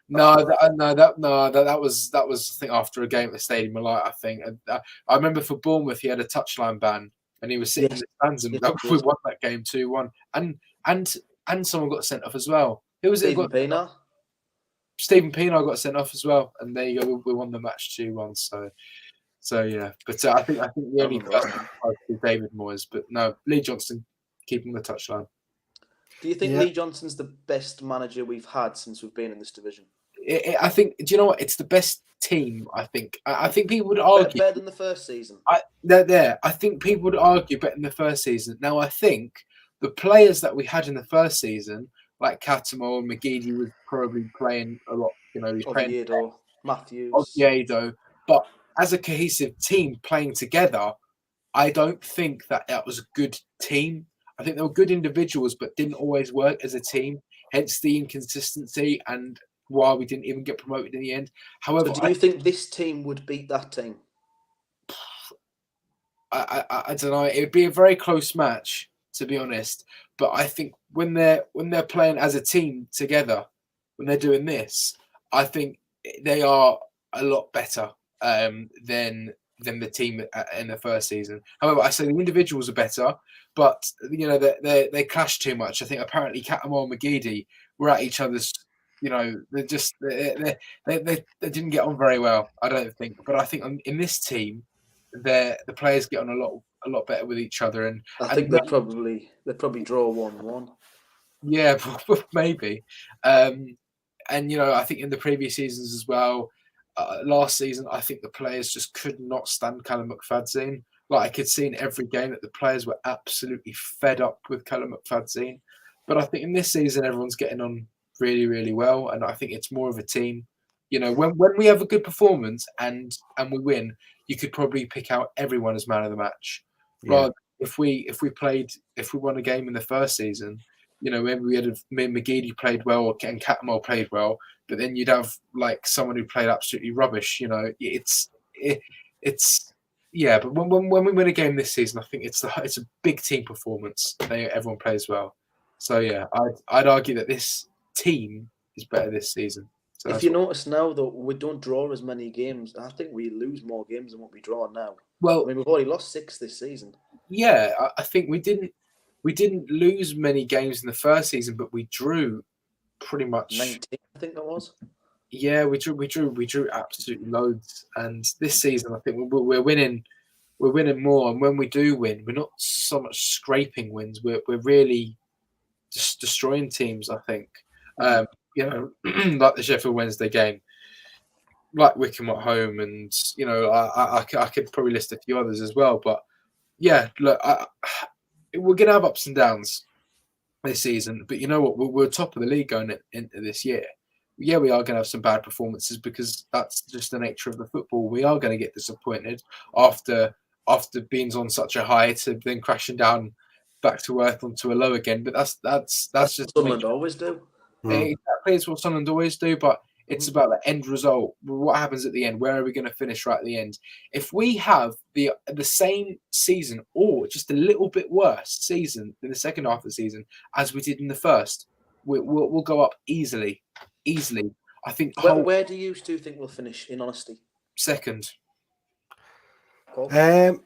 No, that was I think after a game at the Stadium of Light. I think I remember for Bournemouth he had a touchline ban. And he was sitting in the stands, and we won that game 2-1. And someone got sent off as well. Who was it? Stephen Pienaar got sent off as well. And there you go. We won the match 2-1. So yeah. But I think the only person was David Moyes. But no, Lee Johnson keeping the touchline. Do you think Lee Johnson's the best manager we've had since we've been in this division? I think. Do you know what? It's the best team. I think people would argue better than the first season. I think people would argue better than the first season. Now I think the players that we had in the first season, like Cattermole and McGeady, was probably playing a lot. He's playing Matthews, Oviedo. But as a cohesive team playing together, I don't think that was a good team. I think they were good individuals, but didn't always work as a team. Hence the inconsistency and why we didn't even get promoted in the end. However, so do you think this team would beat that team? I don't know. It would be a very close match, to be honest. But I think when they're playing as a team together, when they're doing this, I think they are a lot better than the team in the first season. However, I say the individuals are better, but they clash too much. I think apparently Cattermole and McGeady were at each other's. They didn't get on very well, I don't think. But I think in this team, the players get on a lot better with each other. And I think they'd probably draw 1-1. Yeah, maybe. And I think in the previous seasons as well, last season, I think the players just could not stand Callum McFadzean. Like I could see in every game that the players were absolutely fed up with Callum McFadzean. But I think in this season, everyone's getting on really, really well, and I think it's more of a team. You know, when we have a good performance and we win, you could probably pick out everyone as man of the match. Yeah. Rather, if we won a game in the first season, you know, maybe we had McGuire played well and Catmull played well, but then you'd have like someone who played absolutely rubbish. You know, it's yeah. But when we win a game this season, I think it's a big team performance. Everyone plays well. So yeah, I'd argue that this team is better this season. So if you notice now, though, we don't draw as many games. I think we lose more games than what we draw now. Well, I mean, we've already lost 6 this season. Yeah, I think we didn't lose many games in the first season, but we drew pretty much 19, I think that was. Yeah, we drew absolutely loads, and this season I think we're winning more. And when we do win, we're not so much scraping wins. We're really just destroying teams. I think, you know, like the Sheffield Wednesday game, like Wickham at home, and you know, I could probably list a few others as well. But yeah, look, we're gonna have ups and downs this season, but you know what? We're top of the league going into this year. Yeah, we are going to have some bad performances because that's just the nature of the football. We are going to get disappointed after being on such a high to then crashing down back to earth onto a low again. But that's just Sunderland always do. Exactly, it's what Sunderland always do. But it's about the end result. What happens at the end? Where are we going to finish right at the end? If we have the same season or just a little bit worse season in the second half of the season as we did in the first, we'll go up easily. I think. Where do you two think we'll finish? In honesty, second. I'm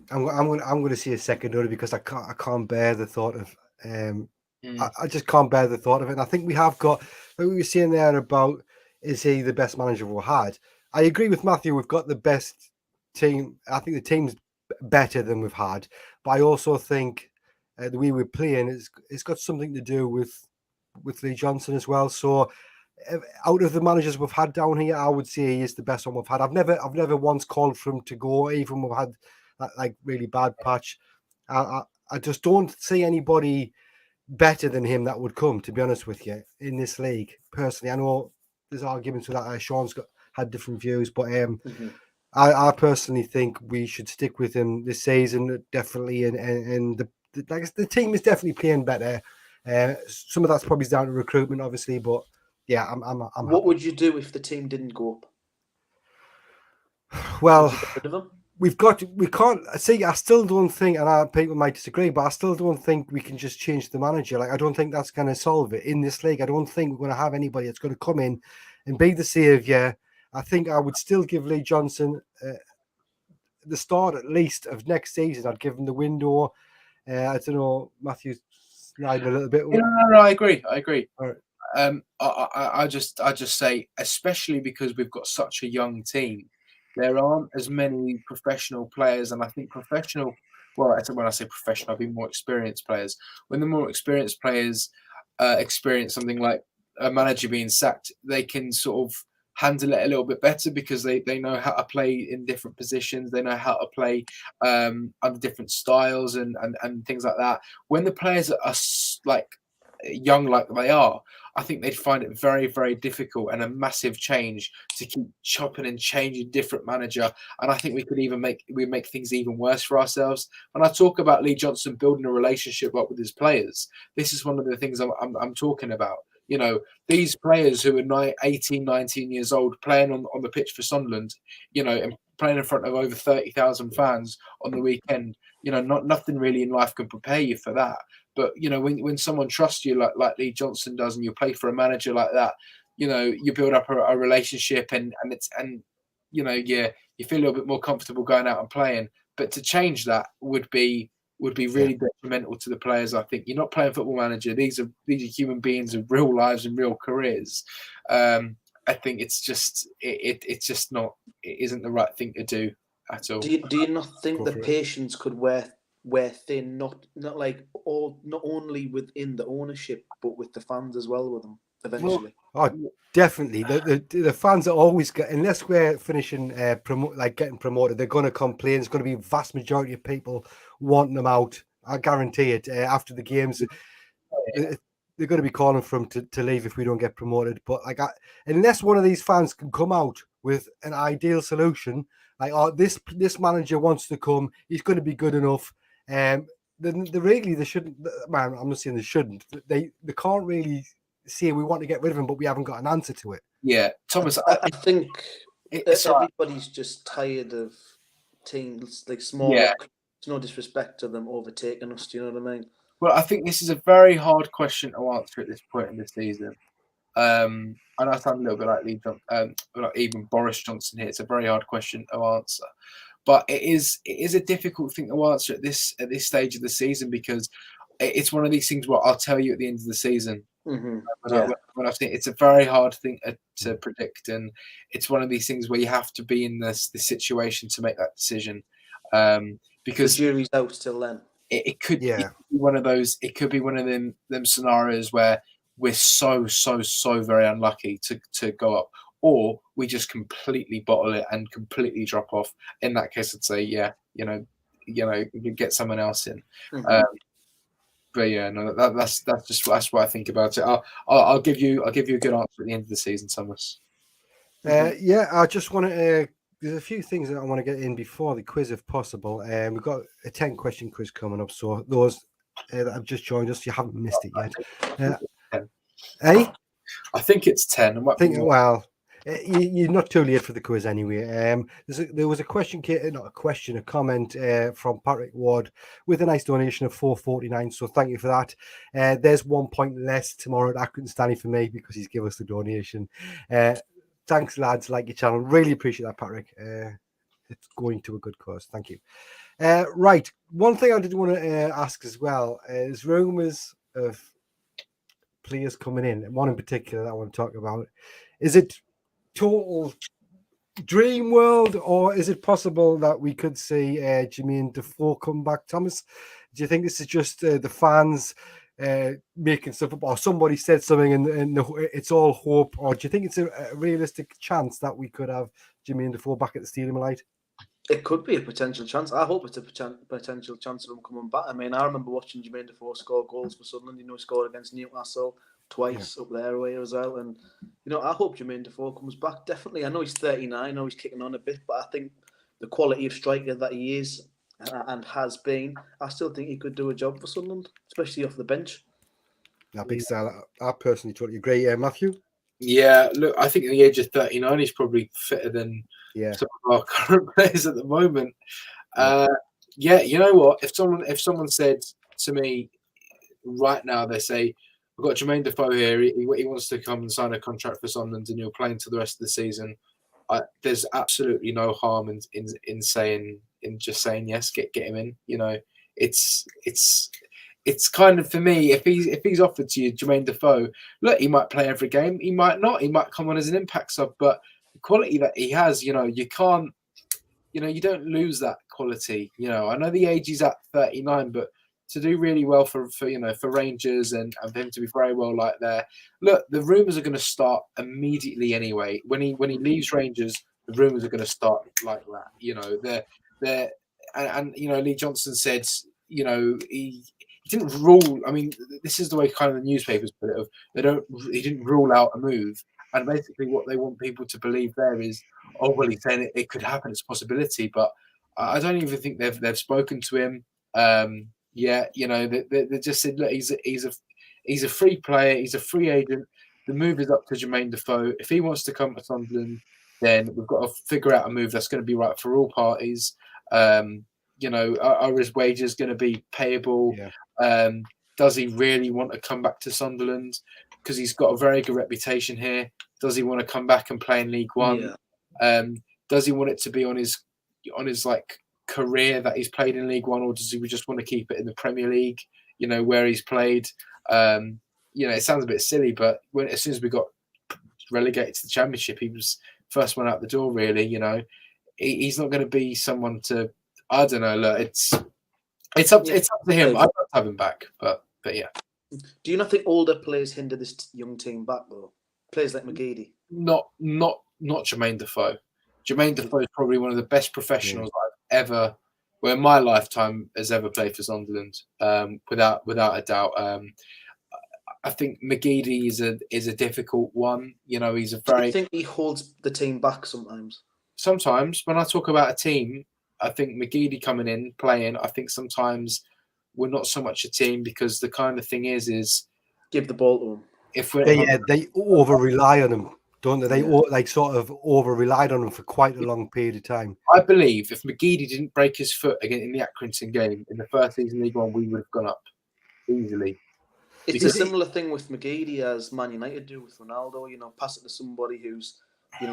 going to see a second only because I can't bear the thought of I just can't bear the thought of it. And I think we have got what we were saying there about is he the best manager we've had. I agree with Matthew. We've got the best team. I think the team's better than we've had, but I also think the way we're playing it's got something to do with Lee Johnson as well. So out of the managers we've had down here, I would say he is the best one we've had. I've never once called for him to go, even when we've had that like really bad patch. I just don't see anybody better than him that would come, to be honest with you, in this league. Personally, I know there's arguments with that. Sean's had different views, but I personally think we should stick with him this season, definitely. And the team is definitely playing better. Some of that's probably down to recruitment, obviously, but yeah, I'm what happy. would you do if the team didn't go up? Well, we can't see. I still don't think, and people might disagree, but I still don't think we can just change the manager. Like, I don't think that's going to solve it in this league. I don't think we're going to have anybody that's going to come in and be the savior. I think I would still give Lee Johnson the start at least of next season. I'd give him the window. I don't know, Matthew's sliding a little bit. No, I agree. All right. I just say, especially because we've got such a young team, there aren't as many professional players, and I think professional. Well, when I say professional, I mean more experienced players. When the more experienced players experience something like a manager being sacked, they can sort of handle it a little bit better because they know how to play in different positions. They know how to play under different styles and things like that. When the players are like young like they are, I think they'd find it very, very difficult and a massive change to keep chopping and changing different manager. And I think we could even make things even worse for ourselves. When I talk about Lee Johnson building a relationship up with his players, this is one of the things I'm talking about. You know, these players who are 18, 19 years old playing on the pitch for Sunderland, you know, and playing in front of over 30,000 fans on the weekend, you know, nothing really in life can prepare you for that. But, you know, when someone trusts you like Lee Johnson does and you play for a manager like that, you know, you build up a relationship and you know, you feel a little bit more comfortable going out and playing. But to change that would be really detrimental to the players. I think you're not playing Football Manager. These are human beings with real lives and real careers. I think it's just it isn't the right thing to do at all. Do you not think the patience could wear thin, not only within the ownership but with the fans as well with them eventually? Well, definitely. The fans are always unless we're finishing getting promoted, they're going to complain. There's going to be a vast majority of people wanting them out. I guarantee it. After the games, the they're going to be calling for him to leave if we don't get promoted. But like, unless one of these fans can come out with an ideal solution, like, oh, this manager wants to come, he's going to be good enough. Then they shouldn't. Man, I'm not saying they shouldn't. They can't really say we want to get rid of him, but we haven't got an answer to it. Yeah, Thomas, I think everybody's just tired of teams like small. Yeah. It's no disrespect to them overtaking us. Do you know what I mean? Well, I think this is a very hard question to answer at this point in the season. And I sound a little bit like even Boris Johnson here. It's a very hard question to answer, but it is a difficult thing to answer at this stage of the season, because it's one of these things where I'll tell you at the end of the season. Mm-hmm. When I think it's a very hard thing to predict, and it's one of these things where you have to be in this situation to make that decision, because the jury's out till then. It could be one of those. It could be one of them scenarios where we're so very unlucky to go up, or we just completely bottle it and completely drop off. In that case, I'd say, you get someone else in. Mm-hmm. But yeah, no, that's what I think about it. I'll give you a good answer at the end of the season, Thomas. I just want to. There's a few things that I want to get in before the quiz, if possible. We've got a 10-question quiz coming up, so those that have just joined us, you haven't missed it yet. I think it's 10. You're not too late for the quiz anyway. There was a comment from Patrick Ward with a nice donation of $4.49. So thank you for that. There's 1 point less tomorrow at Accrington Stanley for me because he's given us the donation. Thanks, lads. Like your channel. Really appreciate that, Patrick. It's going to a good cause. Thank you. Right. One thing I did want to ask as well is rumours of players coming in. One in particular that I want to talk about. Is it total dream world, or is it possible that we could see Jermaine Defoe come back? Thomas, do you think this is just the fans making stuff up, or somebody said something and it's all hope, or do you think it's a realistic chance that we could have Jermaine Defoe back at the Stadium of Light? It could be a potential chance. I hope it's a potential chance of him coming back. I mean, I remember watching Jermaine Defoe score goals for Sunderland. He scored against Newcastle twice up their way as well. And, I hope Jermaine Defoe comes back. Definitely. I know he's 39. I know he's kicking on a bit, but I think the quality of striker that he is and has been, I still think he could do a job for Sunderland, especially off the bench. Yeah, big style. I personally totally agree. Matthew? Yeah, look, I think at the age of 39, he's probably fitter than some of our current players at the moment. You know what? If someone said to me right now, they say, we've got Jermaine Defoe here, he wants to come and sign a contract for Sunderland and he'll play until the rest of the season, there's absolutely no harm in just saying yes, get him in. It's kind of, for me, if he's offered to you Jermaine Defoe, look, he might play every game, he might not, he might come on as an impact sub, but the quality that he has, you can't, you don't lose that quality. I know the age he's at 39, but to do really well for Rangers and for him to be very well like there. Look, the rumours are going to start immediately anyway. When he leaves Rangers, the rumours are going to start like that. And Lee Johnson said, he didn't rule. I mean, this is the way kind of the newspapers put it. He didn't rule out a move. And basically, what they want people to believe there is, oh well, he's saying it could happen. It's a possibility, but I don't even think they've spoken to him. They just said, look, he's a free player. He's a free agent. The move is up to Jermaine Defoe. If he wants to come to Sunderland, then we've got to figure out a move that's going to be right for all parties. Are his wages going to be payable? Yeah. Does he really want to come back to Sunderland? Because he's got a very good reputation here. Does he want to come back and play in League One? Yeah. Does he want it to be on his like career that he's played in League One, or does he just want to keep it in the Premier League? Where he's played. It sounds a bit silly, but as soon as we got relegated to the Championship, he was first one out the door. Really, he's not going to be someone to. I don't know. Look, it's up to him. I'd love to have him back, but yeah. Do you not think older players hinder this young team back though? Players like McGuire? Not Jermaine Defoe. Jermaine Defoe is probably one of the best professionals I've ever, in my lifetime, has ever played for Sunderland. Without a doubt. I think McGeady is a difficult one. You know, he's a Do very. you think he holds the team back sometimes? Sometimes when I talk about a team, I think McGeady coming in playing. I think sometimes we're not so much a team because the kind of thing is Give the ball to him. if we're They over rely on him, don't they? They Yeah. like sort of over relied on him for quite a long period of time. I believe if McGeady didn't break his foot again in the Accrington game in the first season League One, we would have gone up easily. It's Because- a similar thing with McGeady as Man United do with Ronaldo. You know, pass it to somebody who's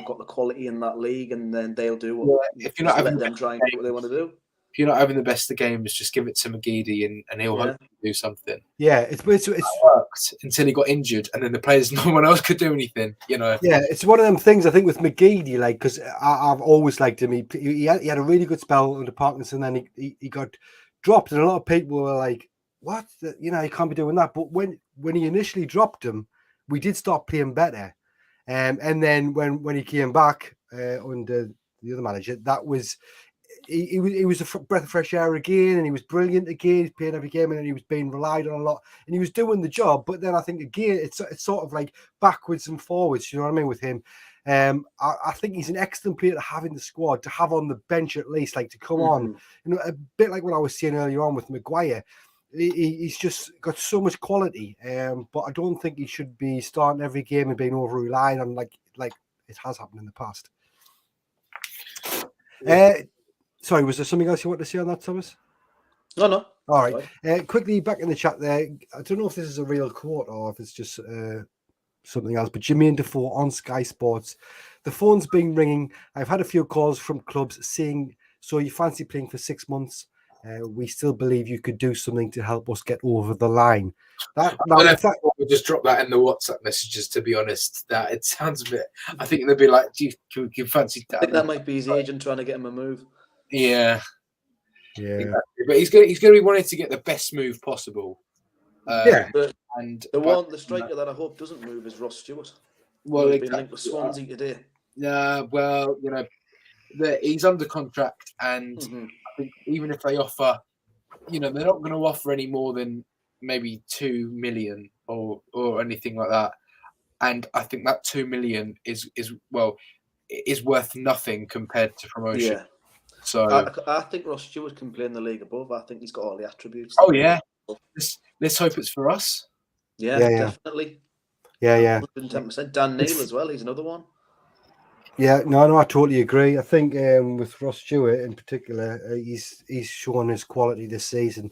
got the quality in that league, and then they'll do what. If you're not just having let them try and do what they want to do. If you're not having the best of games, just give it to McGeady and he'll hopefully do something. Yeah, it's Worked until he got injured, and then the players, no one else could do anything. You know. Yeah, it's one of them things I think with McGeady, like, because I've always liked him. He had a really good spell under Parkinson, then he got dropped, and a lot of people were like, "What? You know, he can't be doing that." But when he initially dropped him, we did start playing better, and then when he came back under the other manager, that was. He was a breath of fresh air again, and he was brilliant again. He's playing every game, and he was being relied on a lot, and he was doing the job. But then I think again, it's sort of like backwards and forwards. You know what I mean with him? I think he's an excellent player to have in the squad, to have on the bench at least, like to come on. You know, a bit like what I was saying earlier on with McGuire. He's just got so much quality, but I don't think he should be starting every game and being over relied on like it has happened in the past. Sorry, was there something else you want to say on that, Thomas? No. All right. Quickly back in the chat there. I don't know if this is a real quote or if it's just something else, but Jermaine Defoe on Sky Sports. The phone's been ringing. I've had a few calls from clubs saying, so you fancy playing for 6 months? We still believe you could do something to help us get over the line. We'll just drop that in the WhatsApp messages, to be honest. That it sounds a bit. I think they'll be like, "Do you fancy that?" I think that might be his agent trying to get him a move. Yeah. Exactly. But he's going to be wanting to get the best move possible. But and the striker that I hope doesn't move is Ross Stewart. Well, he's been linked with Swansea today. Well, you know, he's under contract, and I think even if they offer, you know, they're not going to offer any more than maybe 2 million or anything like that. And I think that 2 million is worth nothing compared to promotion. Yeah. So I think Ross Stewart can play in the league above. I think he's got all the attributes. Oh yeah. Let's hope it's for us. Yeah, definitely. Yeah. 110%. Dan Neil as well. He's another one. Yeah, no, I totally agree. I think with Ross Stewart in particular, he's shown his quality this season.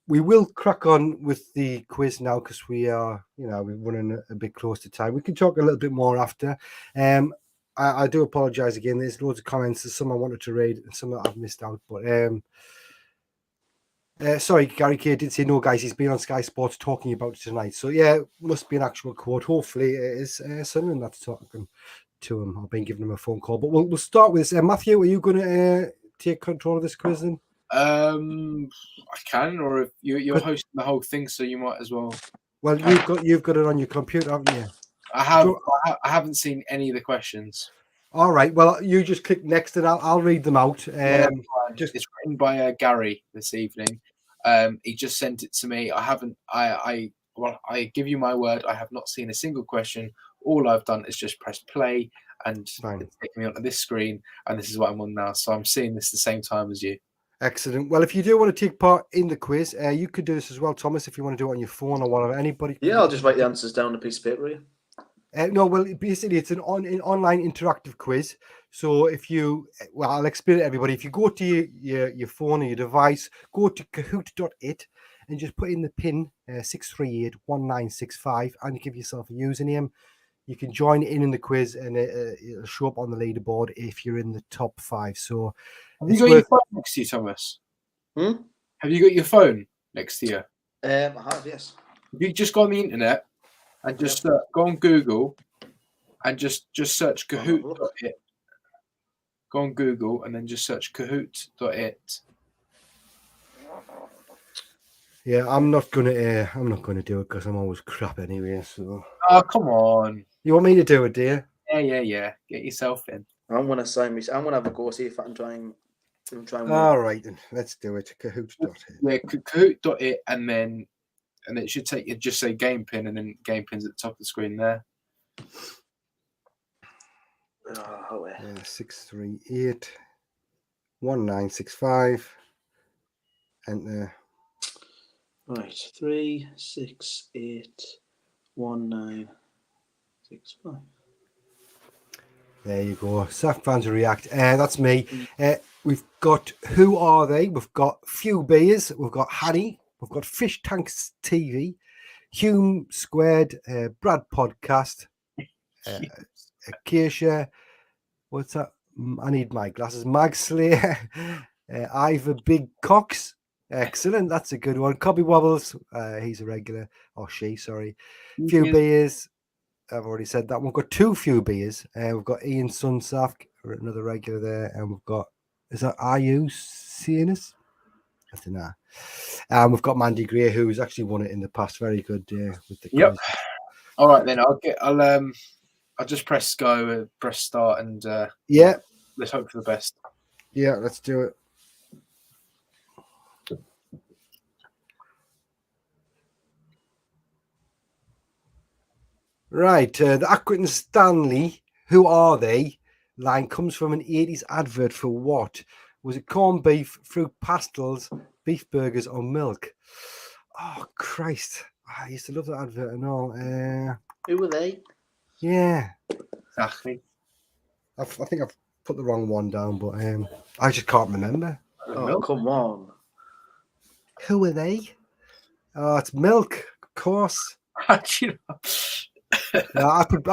We will crack on with the quiz now because we're running a bit close to time. We can talk a little bit more after. I do apologise again. There's loads of comments. There's some I wanted to read and some that I've missed out. But sorry, Gary K did say no, guys. He's been on Sky Sports talking about it tonight. So yeah, it must be an actual quote. Hopefully, it is Sunderland that's talking to him. I've been giving him a phone call. But we'll start with this. Matthew, are you going to take control of this quiz then? I can, or if you're hosting the whole thing, so you might as well. Well, you've got it on your computer, haven't you? I haven't seen any of the questions. All right. Well, you just click next, and I'll read them out. It's written by Gary this evening. He just sent it to me. I haven't. I give you my word. I have not seen a single question. All I've done is just press play, and it's taking me onto this screen, and this is what I'm on now. So I'm seeing this the same time as you. Excellent. Well, if you do want to take part in the quiz, you could do this as well, Thomas, if you want to do it on your phone or whatever. Anybody? Yeah, I'll just write the answers down on a piece of paper. No, well, basically, it's an online interactive quiz. So I'll explain it to everybody. If you go to your phone or your device, go to kahoot.it and just put in the PIN 6381965 and give yourself a username. You can join in the quiz and it'll show up on the leaderboard if you're in the top 5. So, have you got your phone next to you, Thomas? Have you got your phone next to you? I have, yes. If you just go on the internet and just go on Google and just search Kahoot.it. Go on Google and then just search Kahoot.it. Yeah, I'm not gonna do it because I'm always crap anyway. So. Oh, come on. You want me to do it, do you? Yeah. Get yourself in. I'm gonna have a go, see if I can try and All right, then let's do it. Kahoot.it. Yeah, Kahoot.it, and then and it should take you just say game pin, and then game pin's at the top of the screen there. Oh, 638 1965. Enter. Right, 3, 6, 8, 1, 9, 6, 5. There you go. Saf fans react. That's me. We've got Who Are They? We've got Few Beers. We've got Hanny. We've got Fish Tanks TV. Hume Squared. Brad Podcast. Acacia. What's that? I need my glasses. Mag Slayer. Ivor Big Cox. Excellent. That's a good one. Cobby Wobbles. He's a regular. Or she, sorry. Few Beers. I've already said that. We've got 2 Few Beers. We've got Ian Sunsaf, another regular there. And we've got, is that Are You seeing us? I don't know. And we've got Mandy Gray, who's actually won it in the past. Very good with the Yep. quiz. All right, then I'll just press go, press start, and Yeah. let's hope for the best. Yeah, let's do it. Right, the Accrington Stanley, Who Are They? Line comes from an 80s advert for what? Was it corned beef, fruit pastels, beef burgers, or milk? Oh, Christ. I used to love that advert and all. Who were they? Yeah. Exactly. I think I've put the wrong one down, but I just can't remember. Oh, come on. Who are they? Oh, it's milk, of course. Actually, No, I put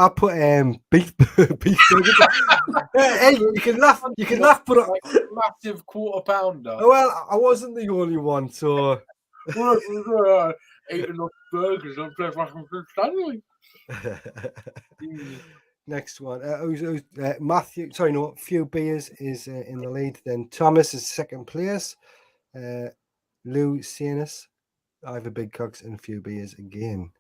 beef burgers. Hey, you can laugh, but like massive quarter pounder. well, I wasn't the only one, so Ate enough burgers and played fucking Stanley. Next one. Matthew? Sorry, no. Few Beers is in the lead. Then Thomas is second place. Lou Cianis, Ivor Big Cox, and Few Beers again.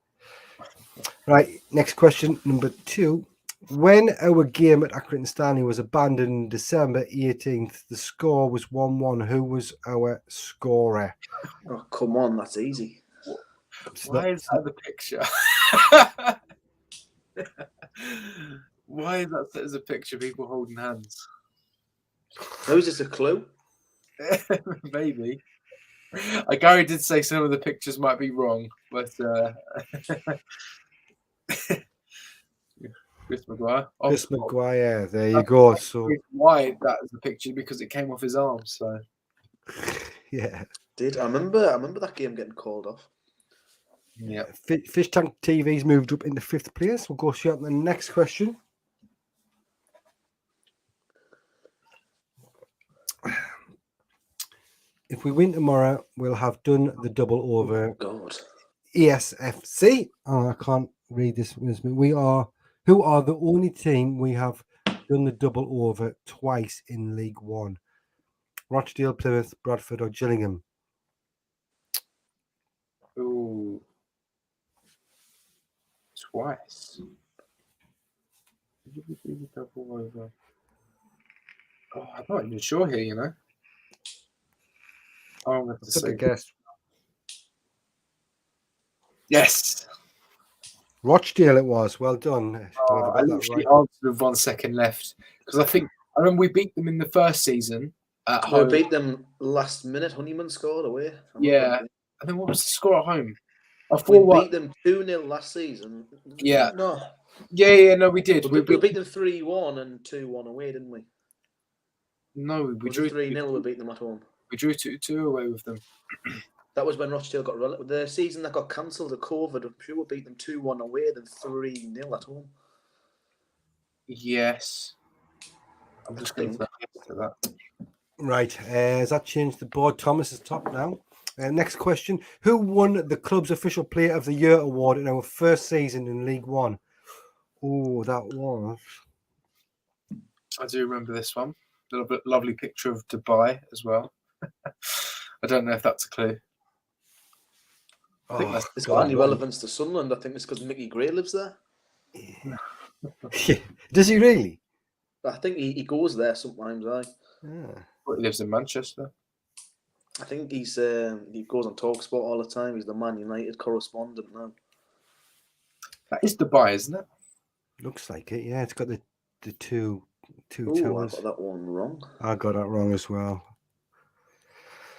Right, next question, number 2. When our game at Accrington Stanley was abandoned December 18th, the score was 1-1. Who was our scorer? Oh, come on, that's easy. Why is that the picture? Why is that set as a picture of people holding hands? That was just a clue. Maybe. Gary did say some of the pictures might be wrong, but Chris McGuire. Chris McGuire, there you go. So why that is the picture because it came off his arm. So yeah, I remember that game getting called off. Yeah. Fish Tank TV's moved up into 5th place. We'll go straight on the next question. If we win tomorrow, we'll have done the double over. Oh, God. ESFC. Oh, I can't read this. Who are the only team we have done the double over twice in League One? Rochdale, Plymouth, Bradford, or Gillingham? Ooh. Twice. Did we do the double over? Oh, I'm not even sure here, you know. Oh, I'm going to Took a say guess. yes. Rochdale it was. Well done. I literally answered with 1 second left because I remember we beat them in the first season at home. We beat them last minute. Honeyman scored away. Yeah. And then what was the score at home? We beat them 2-0 last season. Yeah. No. Yeah, no, we did. We beat them 3-1 and 2-1 away, didn't we? No, we drew 3-0. We beat them at home. We drew 2-2 away with them. That was when Rochdale got relegated. The season that got cancelled at COVID, I'm sure we beat them 2-1 away, then 3-0 at home. Yes. I'm just going to that. Right. Has that changed the board? Thomas is top now. Next question. Who won the club's official Player of the Year award in our first season in League One? Oh, that was... I do remember this one. A little bit lovely picture of Dubai as well. I don't know if that's a clue. I think it's got any relevance to Sunderland. I think it's because Mickey Gray lives there. Yeah. Does he really? I think he goes there sometimes. He lives in Manchester. I think he goes on TalkSport all the time. He's the Man United correspondent now. That is Dubai, isn't it? Looks like it. Yeah, it's got the two Oh, I towers. got that one wrong. I got that wrong as well.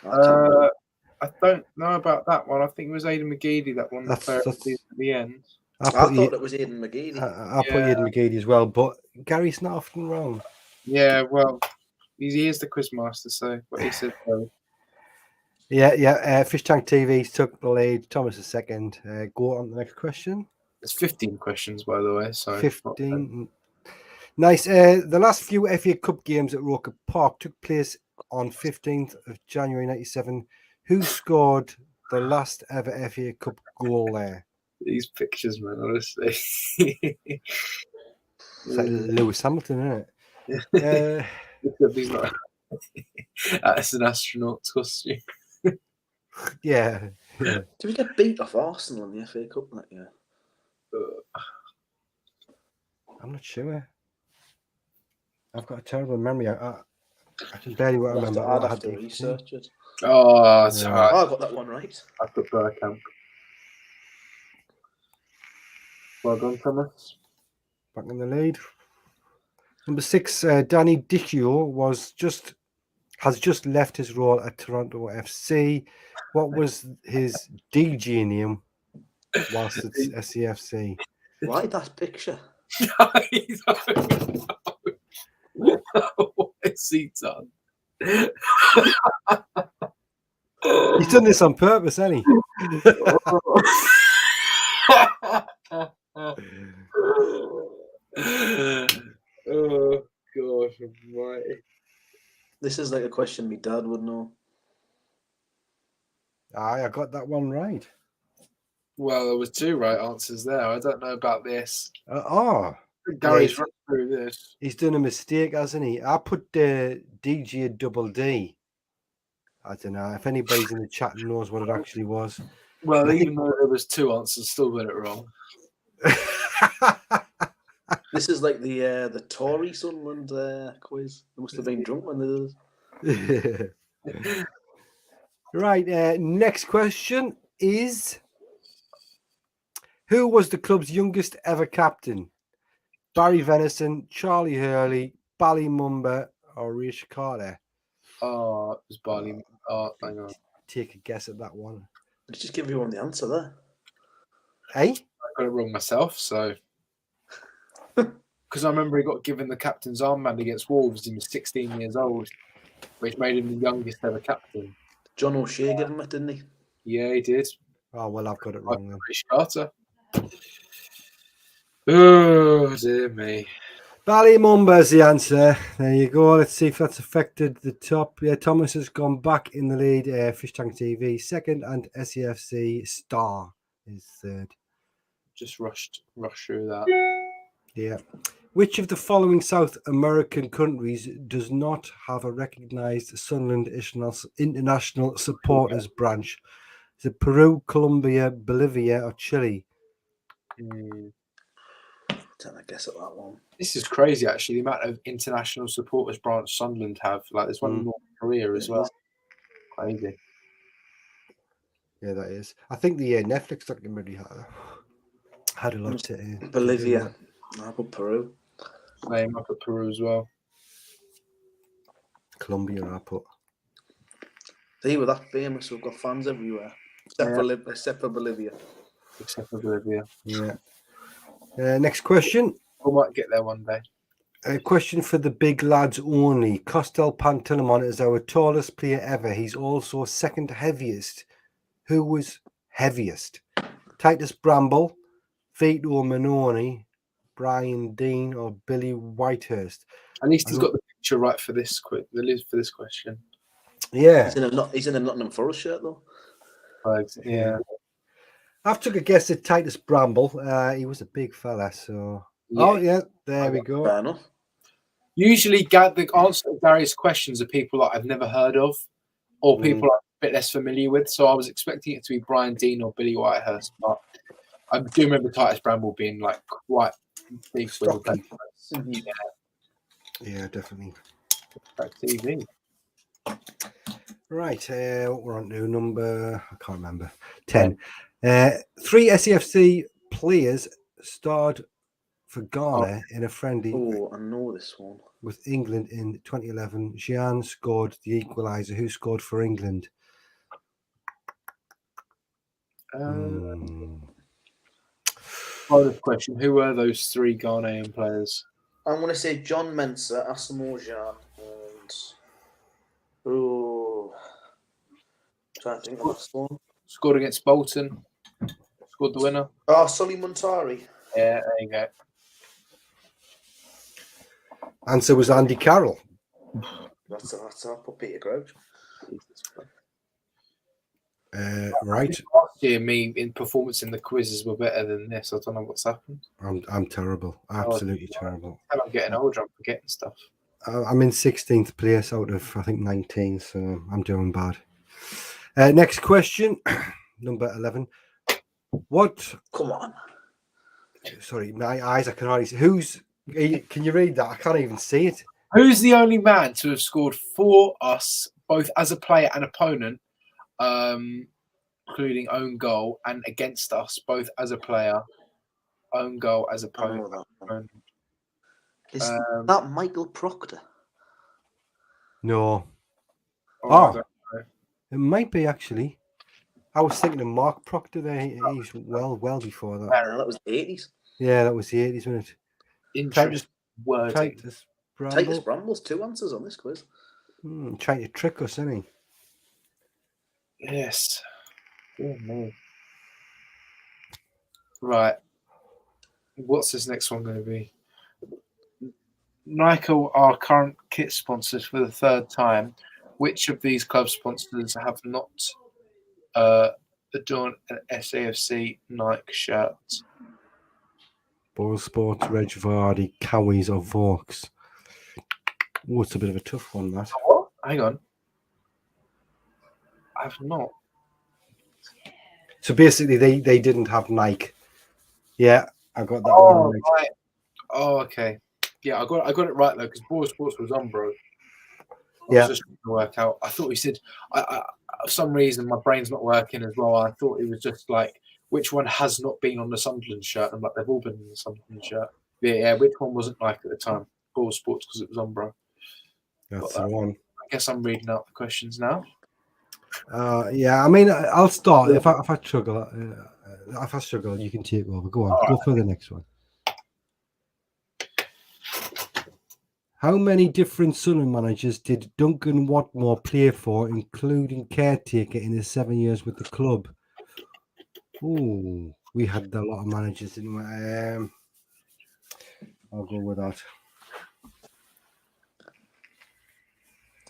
I don't know about that one. I think it was Aidan McGeady that won the player of the season at the end. I thought it was Aidan McGeady. I put Aidan McGeady as well, but Gary's not often wrong. Yeah, well, he is the quizmaster, so what he said. Yeah. Fish Tank TV took the lead. Thomas is second. Go on to the next question. It's 15 questions, by the way. So 15. Nice. The last few FA Cup games at Roker Park took place on 15th of January 97. Who scored the last ever FA Cup goal there? These pictures, man, honestly. It's like Lewis Hamilton, isn't it? He's not. That's an astronaut's costume. Yeah. Did we get beat off Arsenal in the FA Cup that year? I'm not sure. I've got a terrible memory. I can barely remember. I'd have to research it. Oh, it's hard. I got that one right. I put Bergkamp. Well done, Thomas. Back in the lead. Number 6, Danny Dicchio has just left his role at Toronto FC. What was his DJ name whilst it's SCFC? Why that picture? What has he done? He's done this on purpose, hasn't he? Oh gosh, almighty. This is like a question my dad would know. I got that one right. Well, there was 2 right answers there. I don't know about this. Gary's Gary's run through this. He's done a mistake, hasn't he? I put DJ double D. I don't know if anybody's in the chat knows what it actually was. Well, even though there was 2 answers, still got it wrong. This is like the Tory Sunderland quiz. They must have been drunk when they did it. Right. Next question is: who was the club's youngest ever captain? Barry Venison, Charlie Hurley, Bally Mumba, or Rich Carter? Oh, it was Barley. Oh, hang on. Take a guess at that one. Let's just give everyone the answer there. Hey? I got it wrong myself, so. Because I remember he got given the captain's armband against Wolves. He was 16 years old, which made him the youngest ever captain. John O'Shea gave him it, didn't he? Yeah, he did. Oh, well, I've got it wrong then. Rich Carter. Oh, dear me. Bally Mumba is the answer. There you go. Let's see if that's affected the top. Yeah, Thomas has gone back in the lead. Fish Tank TV second, and SEFC Star is third. Just rushed through that. Yeah. Which of the following South American countries does not have a recognised Sunderland international supporters branch? Is it Peru, Colombia, Bolivia, or Chile? Don't I guess at that one. This is crazy, actually. The amount of international supporters branch Sunderland have. Like, there's one in North Korea as well. Crazy. Yeah, that is. I think the Netflix documentary had a lot to Bolivia. I put Peru. Same, I put Peru as well. Colombia, I put. See, we're that famous. We've got fans everywhere. Except for Bolivia. Except for Bolivia. Yeah. Next question. We might get there one day. A question for the big lads only. Costel Pantilimon is our tallest player ever. He's also second heaviest. Who was heaviest? Titus Bramble, Vito Manoni, Brian Dean, or Billy Whitehurst? At least he's got the picture right for this question. Yeah. He's in a Nottingham Forest shirt though. Yeah. I've took a guess at Titus Bramble. He was a big fella, so. Yeah. Oh yeah, there we go. Fair enough. Usually, the answer to Gary's questions are people that I've never heard of, or people I'm a bit less familiar with. So I was expecting it to be Brian Dean or Billy Whitehurst, but I do remember Titus Bramble being like quite big. Yeah, definitely. Back TV. Right, we're on to number, I can't remember, 10. 3 SAFC players starred for Ghana in a friendly Oh, I know this one. with England in 2011. Jean scored the equaliser. Who scored for England? Bonus question: who were those 3 Ghanaian players? I'm going to say John Mensah, Asamoah Gyan, and trying to think of the last one. Scored against Bolton. Scored the winner. Oh, Sonny Montari. Yeah, there you go. Answer was Andy Carroll. That's our put Peter Crouch. Right. Last year, me in performance in the quizzes were better than this. I don't know what's happened. I'm terrible. Absolutely terrible. And I'm getting older. I'm forgetting stuff. I'm in 16th place out of, I think, 19, so I'm doing bad. Next question, number 11. What? Come on. Sorry, my eyes, I can hardly see. Can you read that? I can't even see it. Who's the only man to have scored for us, both as a player and opponent, including own goal, and against us, both as a player, own goal, as opponent? Is that Michael Proctor? No. Oh, It might be, actually. I was thinking of Mark Proctor there. He's well before that. That was the 80s. Yeah, that was the 80s, wasn't it? interesting wording. Titus Brambles, 2 answers on this quiz. Trying to trick us, isn't he? Yes. Oh, no. Right. What's this next one going to be? Nike are current kit sponsors for the 3rd time. Which of these club sponsors have not adorned an SAFC Nike shirt? Ball Sports, Reg Vardy, Cowies or Vaux? Oh, it's a bit of a tough one, that. What? Hang on. I have not. So basically, they didn't have Nike. Yeah, I got that Oh, one right. right. Oh, okay. Yeah, I got it right though, because Ball Sports was Umbro. I was just trying to work out. I thought he said, I for some reason my brain's not working as well. I thought it was just like, which one has not been on the Sunderland shirt? And like they've all been on the Sunderland shirt. Yeah, which one wasn't like at the time? Ball Sports, because it was Umbro. That's the one. I guess I'm reading out the questions now. Yeah, I mean, I'll start. If I struggle, you can take over. Go on, All go right. for the next one. How many different Sunderland managers did Duncan Watmore play for, including caretaker, in his 7 years with the club? Oh, we had a lot of managers, didn't we? I'll go with that.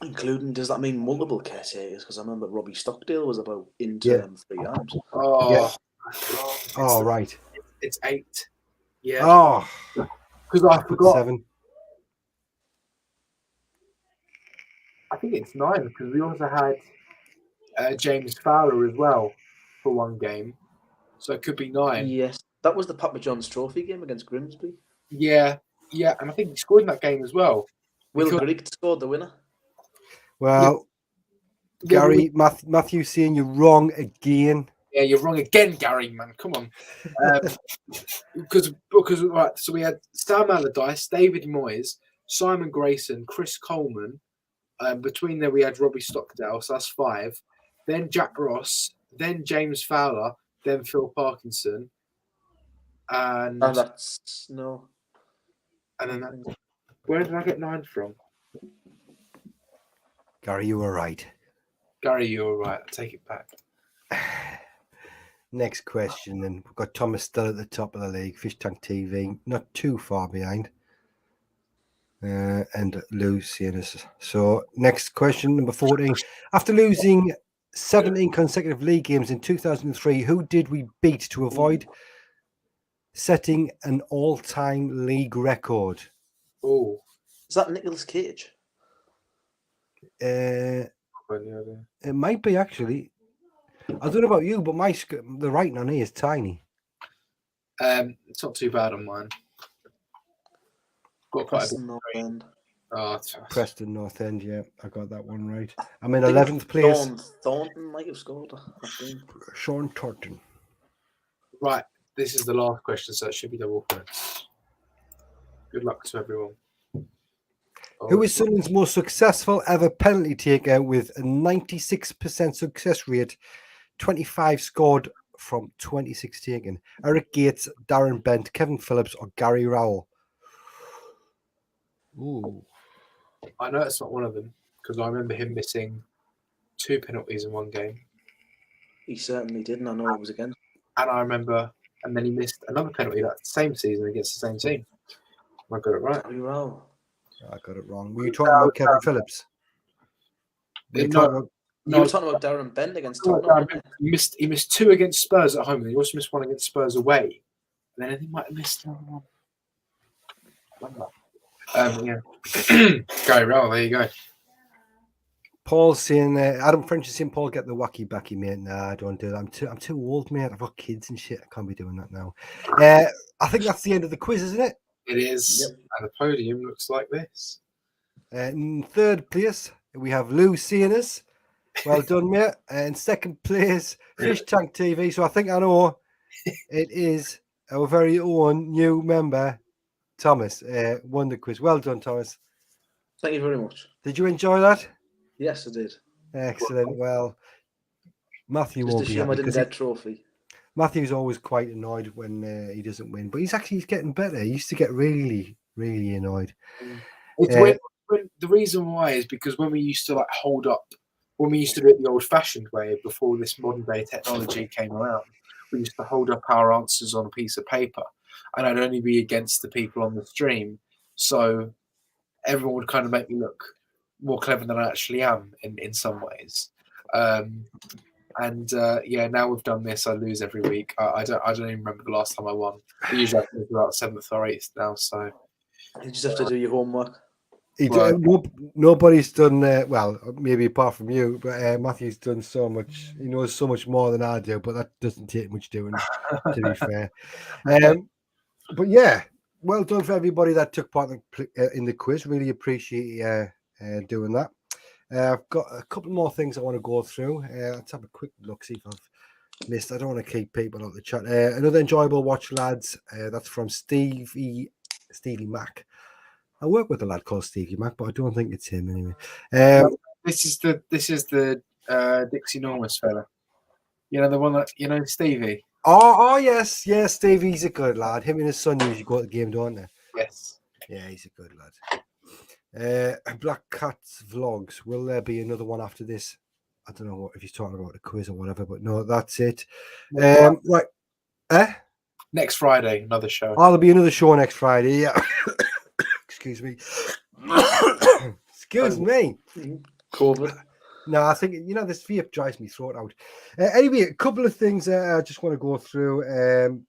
Including, does that mean multiple caretakers? Because I remember Robbie Stockdale was about interim 3 times. Oh, yeah. Right. It's 8. Yeah. Oh, because I forgot. 7. I think it's 9 because we also had James Fowler as well for 1 game, so it could be 9. Yes, that was the Papa John's Trophy game against Grimsby. Yeah, and I think he scored in that game as well. Will Grigg scored the winner. Well, yeah. Gary, Matthew saying you're wrong again. Yeah, you're wrong again, Gary, man. Come on. Because right, so we had Sam Allardyce, David Moyes, Simon Grayson, Chris Coleman. Between there, we had Robbie Stockdale, so that's 5. Then Jack Ross, then James Fowler, then Phil Parkinson. And that's no. And then where did I get 9 from? Gary, you were right. Gary, you were right. I take it back. Next question, then. We've got Thomas still at the top of the league. Fish Tank TV, not too far behind. And Lucianus. So, next question, number 14. After losing 17 consecutive league games in 2003, who did we beat to avoid setting an all-time league record? Oh, is that Nicolas Cage? It might be, actually. I don't know about you, but the writing on here is tiny. It's not too bad on mine. Got quite a bit. Preston North End. Yeah, I got that one right. I'm in I think 11th place. Sean Thornton might have scored that game. Sean Thornton. Right, this is the last question, so it should be double points. Good luck to everyone. Who is Sunderland's most successful ever penalty taker with a 96% success rate, 25 scored from 26 taken? Eric Gates, Darren Bent, Kevin Phillips, or Gary Rowell? Ooh. I know it's not one of them because I remember him missing 2 penalties in one game. He certainly did, and I know it was against. And then he missed another penalty that same season against the same team. I got it right. Gary Rowell. I got it wrong. Were you talking about Kevin Phillips? You were talking about Darren Bent against Tottenham. He missed 2 against Spurs at home, and he also missed 1 against Spurs away. And then he might have missed another one. Yeah. Gary Rowell, there you go. Paul's saying, Adam French is saying, Paul, get the wacky backy, mate. Nah, I don't do that. I'm too old, mate. I've got kids and shit. I can't be doing that now. I think that's the end of the quiz, isn't it? It is. Yep. And the podium looks like this. In third place, we have Lou seeing us. Well done, mate. In second place, Fish Tank TV. So I think I know it is our very own new member, Thomas, won the quiz. Well done, Thomas. Thank you very much. Did you enjoy that? Yes, I did. Excellent. Well, Matthew Just won't a be shame I happy didn't 'cause get a trophy. Matthew's always quite annoyed when he doesn't win, but he's getting better. He used to get really, really annoyed. It's weird. The reason why is because when we used to hold up, when we used to do it the old-fashioned way before this modern-day technology came around, we used to hold up our answers on a piece of paper, and I'd only be against the people on the stream, so everyone would kind of make me look more clever than I actually am in some ways. Now we've done this, I lose every week. I don't even remember the last time I won. Usually I finish about 7th or 8th now, so You just have to do your homework. Nobody's done well, maybe apart from you, but Matthew's done so much. He knows so much more than I do, but that doesn't take much doing, to be fair. But yeah, well done for everybody that took part in the quiz. Really appreciate doing that. I've got a couple more things I want to go through. Let's have a quick look, see if I've missed. I don't want to keep people out the chat. Another enjoyable watch, lads. That's from Stevie Mac. I work with a lad called Stevie Mac, but I don't think it's him anyway. This is the Dixie Normus fella. You know the one that Stevie. Oh yes, Stevie's a good lad. Him and his son usually go to the game, don't they? Yes. Yeah, he's a good lad. Black Cat's vlogs. Will there be another one after this? I don't know if he's talking about a quiz or whatever, but no, that's it. Right. Next Friday, another show. Oh, there'll be another show next Friday. Yeah. Excuse me. Excuse me. COVID. No, I think this vape dries me throat out. Anyway, a couple of things I just want to go through.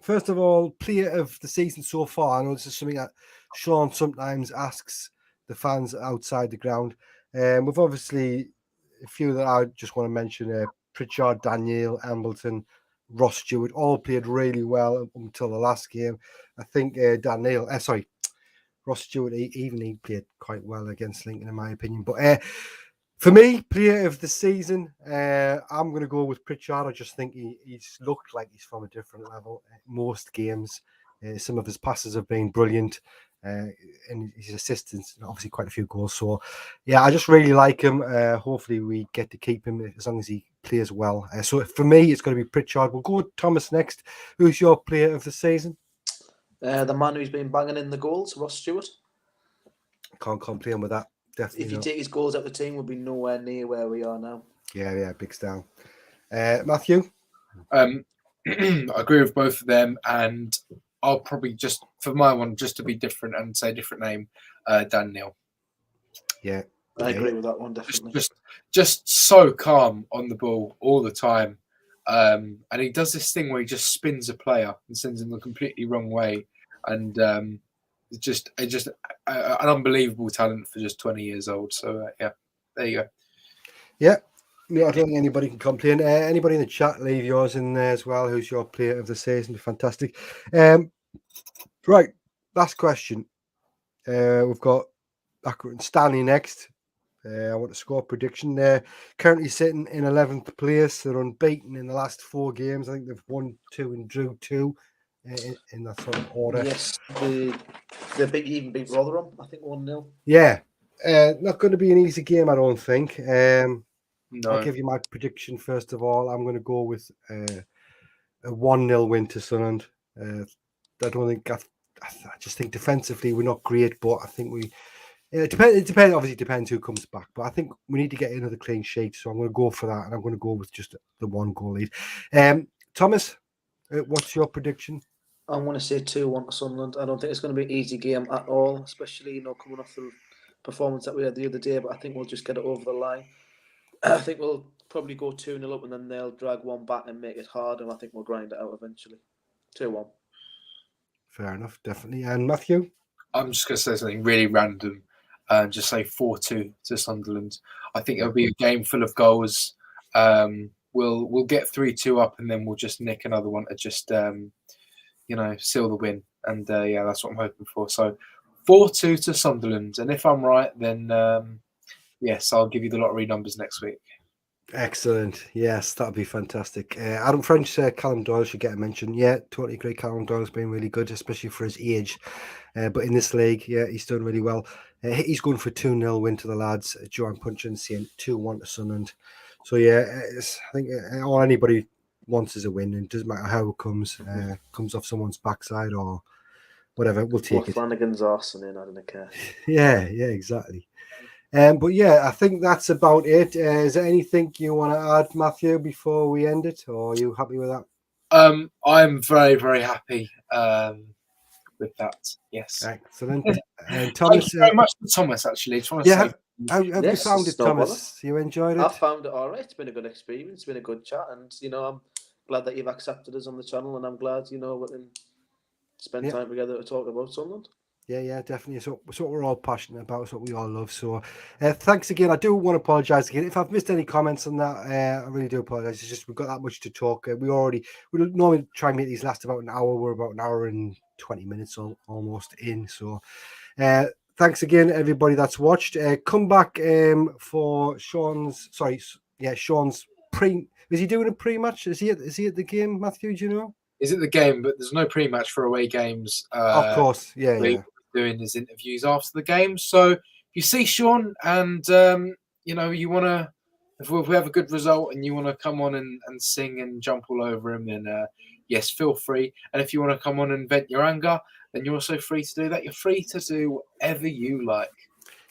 First of all, player of the season so far. I know this is something that Sean sometimes asks the fans outside the ground. We've obviously a few that I just want to mention: Pritchard, Daniel, Embleton, Ross Stewart, all played really well until the last game. I think Ross Stewart, he played quite well against Lincoln, in my opinion. But for me, player of the season, I'm going to go with Pritchard. I just think he's looked like he's from a different level at most games. Some of his passes have been brilliant, and his assistance, obviously quite a few goals. So, yeah, I just really like him. Hopefully we get to keep him as long as he plays well. So for me, it's going to be Pritchard. We'll go with Thomas next. Who's your player of the season? The man who's been banging in the goals, Ross Stewart. Can't complain with that. Definitely. If you take his goals out of the team, we'll be nowhere near where we are now. Yeah, big style. Matthew? I agree with both of them, and I'll probably just, for my one, just to be different and say a different name, Dan Neil. Yeah. I agree with that one, definitely. Just so calm on the ball all the time. And he does this thing where he just spins a player and sends him the completely wrong way. And it's just an unbelievable talent for just 20 years old. So, yeah, there you go. Yeah. No, I don't think anybody can complain. Anybody in the chat, leave yours in there as well. Who's your player of the season? Fantastic. Right. Last question. We've got Stanley next. I want to score prediction there. Currently sitting in 11th place. They're unbeaten in the last 4 games. I think they've won 2 and drew 2 in that sort of order. Yes, they even beat Rotherham, I think 1-0. Yeah. Not going to be an easy game, I don't think. No. I'll give you my prediction first of all. I'm going to go with a 1-0 win to Sunderland. I don't think I just think defensively we're not great, but I think we. It depends. Obviously, it depends who comes back, but I think we need to get another clean sheet. So I'm going to go for that, and I'm going to go with just the 1 goal lead. Thomas, what's your prediction? I'm going to say 2-1 to Sunderland. I don't think it's going to be an easy game at all, especially coming off the performance that we had the other day. But I think we'll just get it over the line. I think we'll probably go 2-0 up, and then they'll drag one back and make it hard, and I think we'll grind it out eventually. 2-1. Fair enough, definitely. And Matthew? I'm just going to say something really random. Just say 4-2 to Sunderland. I think it'll be a game full of goals. We'll get 3-2 up, and then we'll just nick another one to just seal the win. And that's what I'm hoping for. So 4-2 to Sunderland. And if I'm right, then yes, I'll give you the lottery numbers next week. Excellent. Yes, that'd be fantastic. Adam French, Callum Doyle should get a mention. Yeah, totally agree. Callum Doyle's been really good, especially for his age. But in this league, yeah, he's done really well. He's going for 2-0 win to the lads. Joanne Punchin saying 2-1 to Sunderland. So yeah, I think all anybody wants is a win, and it doesn't matter how it comes. Comes off someone's backside or whatever. We'll take it. Flanagan's arse and I don't care. Yeah, exactly. But yeah, I think that's about it. Is there anything you want to add, Matthew, before we end it, or are you happy with that? I'm very, very happy with that. Yes. Excellent. And Thomas, thank you very much for Thomas. Actually, how you found it, Thomas? You enjoyed it? I found it all right. It's been a good experience. It's been a good chat, and I'm glad that you've accepted us on the channel, and I'm glad we can spend time together to talk about Sunderland. Yeah, definitely. So it's what we're all passionate about. It's what we all love. So thanks again. I do want to apologise again. If I've missed any comments on that, I really do apologise. It's just we've got that much to talk. We normally try and make these last about an hour. We're about an hour and 20 minutes almost in. So thanks again, everybody that's watched. Come back for Sean's pre. Is he doing a pre-match? Is he at the game, Matthew? Do you know? Is it the game? But there's no pre-match for away games. Of course, yeah. Doing his interviews after the game. So if you see Sean and you want to, if we have a good result and you want to come on and sing and jump all over him, then yes, feel free. And if you want to come on and vent your anger, then you're also free to do that. You're free to do whatever you like.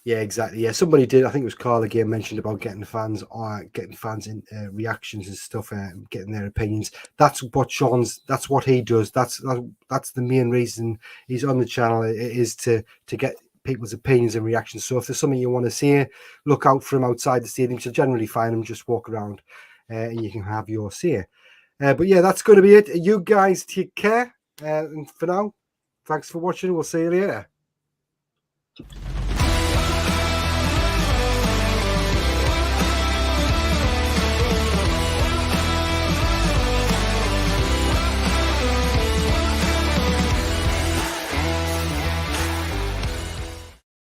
Yeah, exactly. Yeah, somebody did. I think it was Carl again mentioned about getting fans in reactions and stuff, getting their opinions. That's what that's what he does. That's the main reason he's on the channel. It is to get people's opinions and reactions. So if there's something you want to say, look out for him outside the stadium. So generally find him, just walk around, and you can have your say. But yeah, that's going to be it. You guys take care. And for now, thanks for watching. We'll see you later.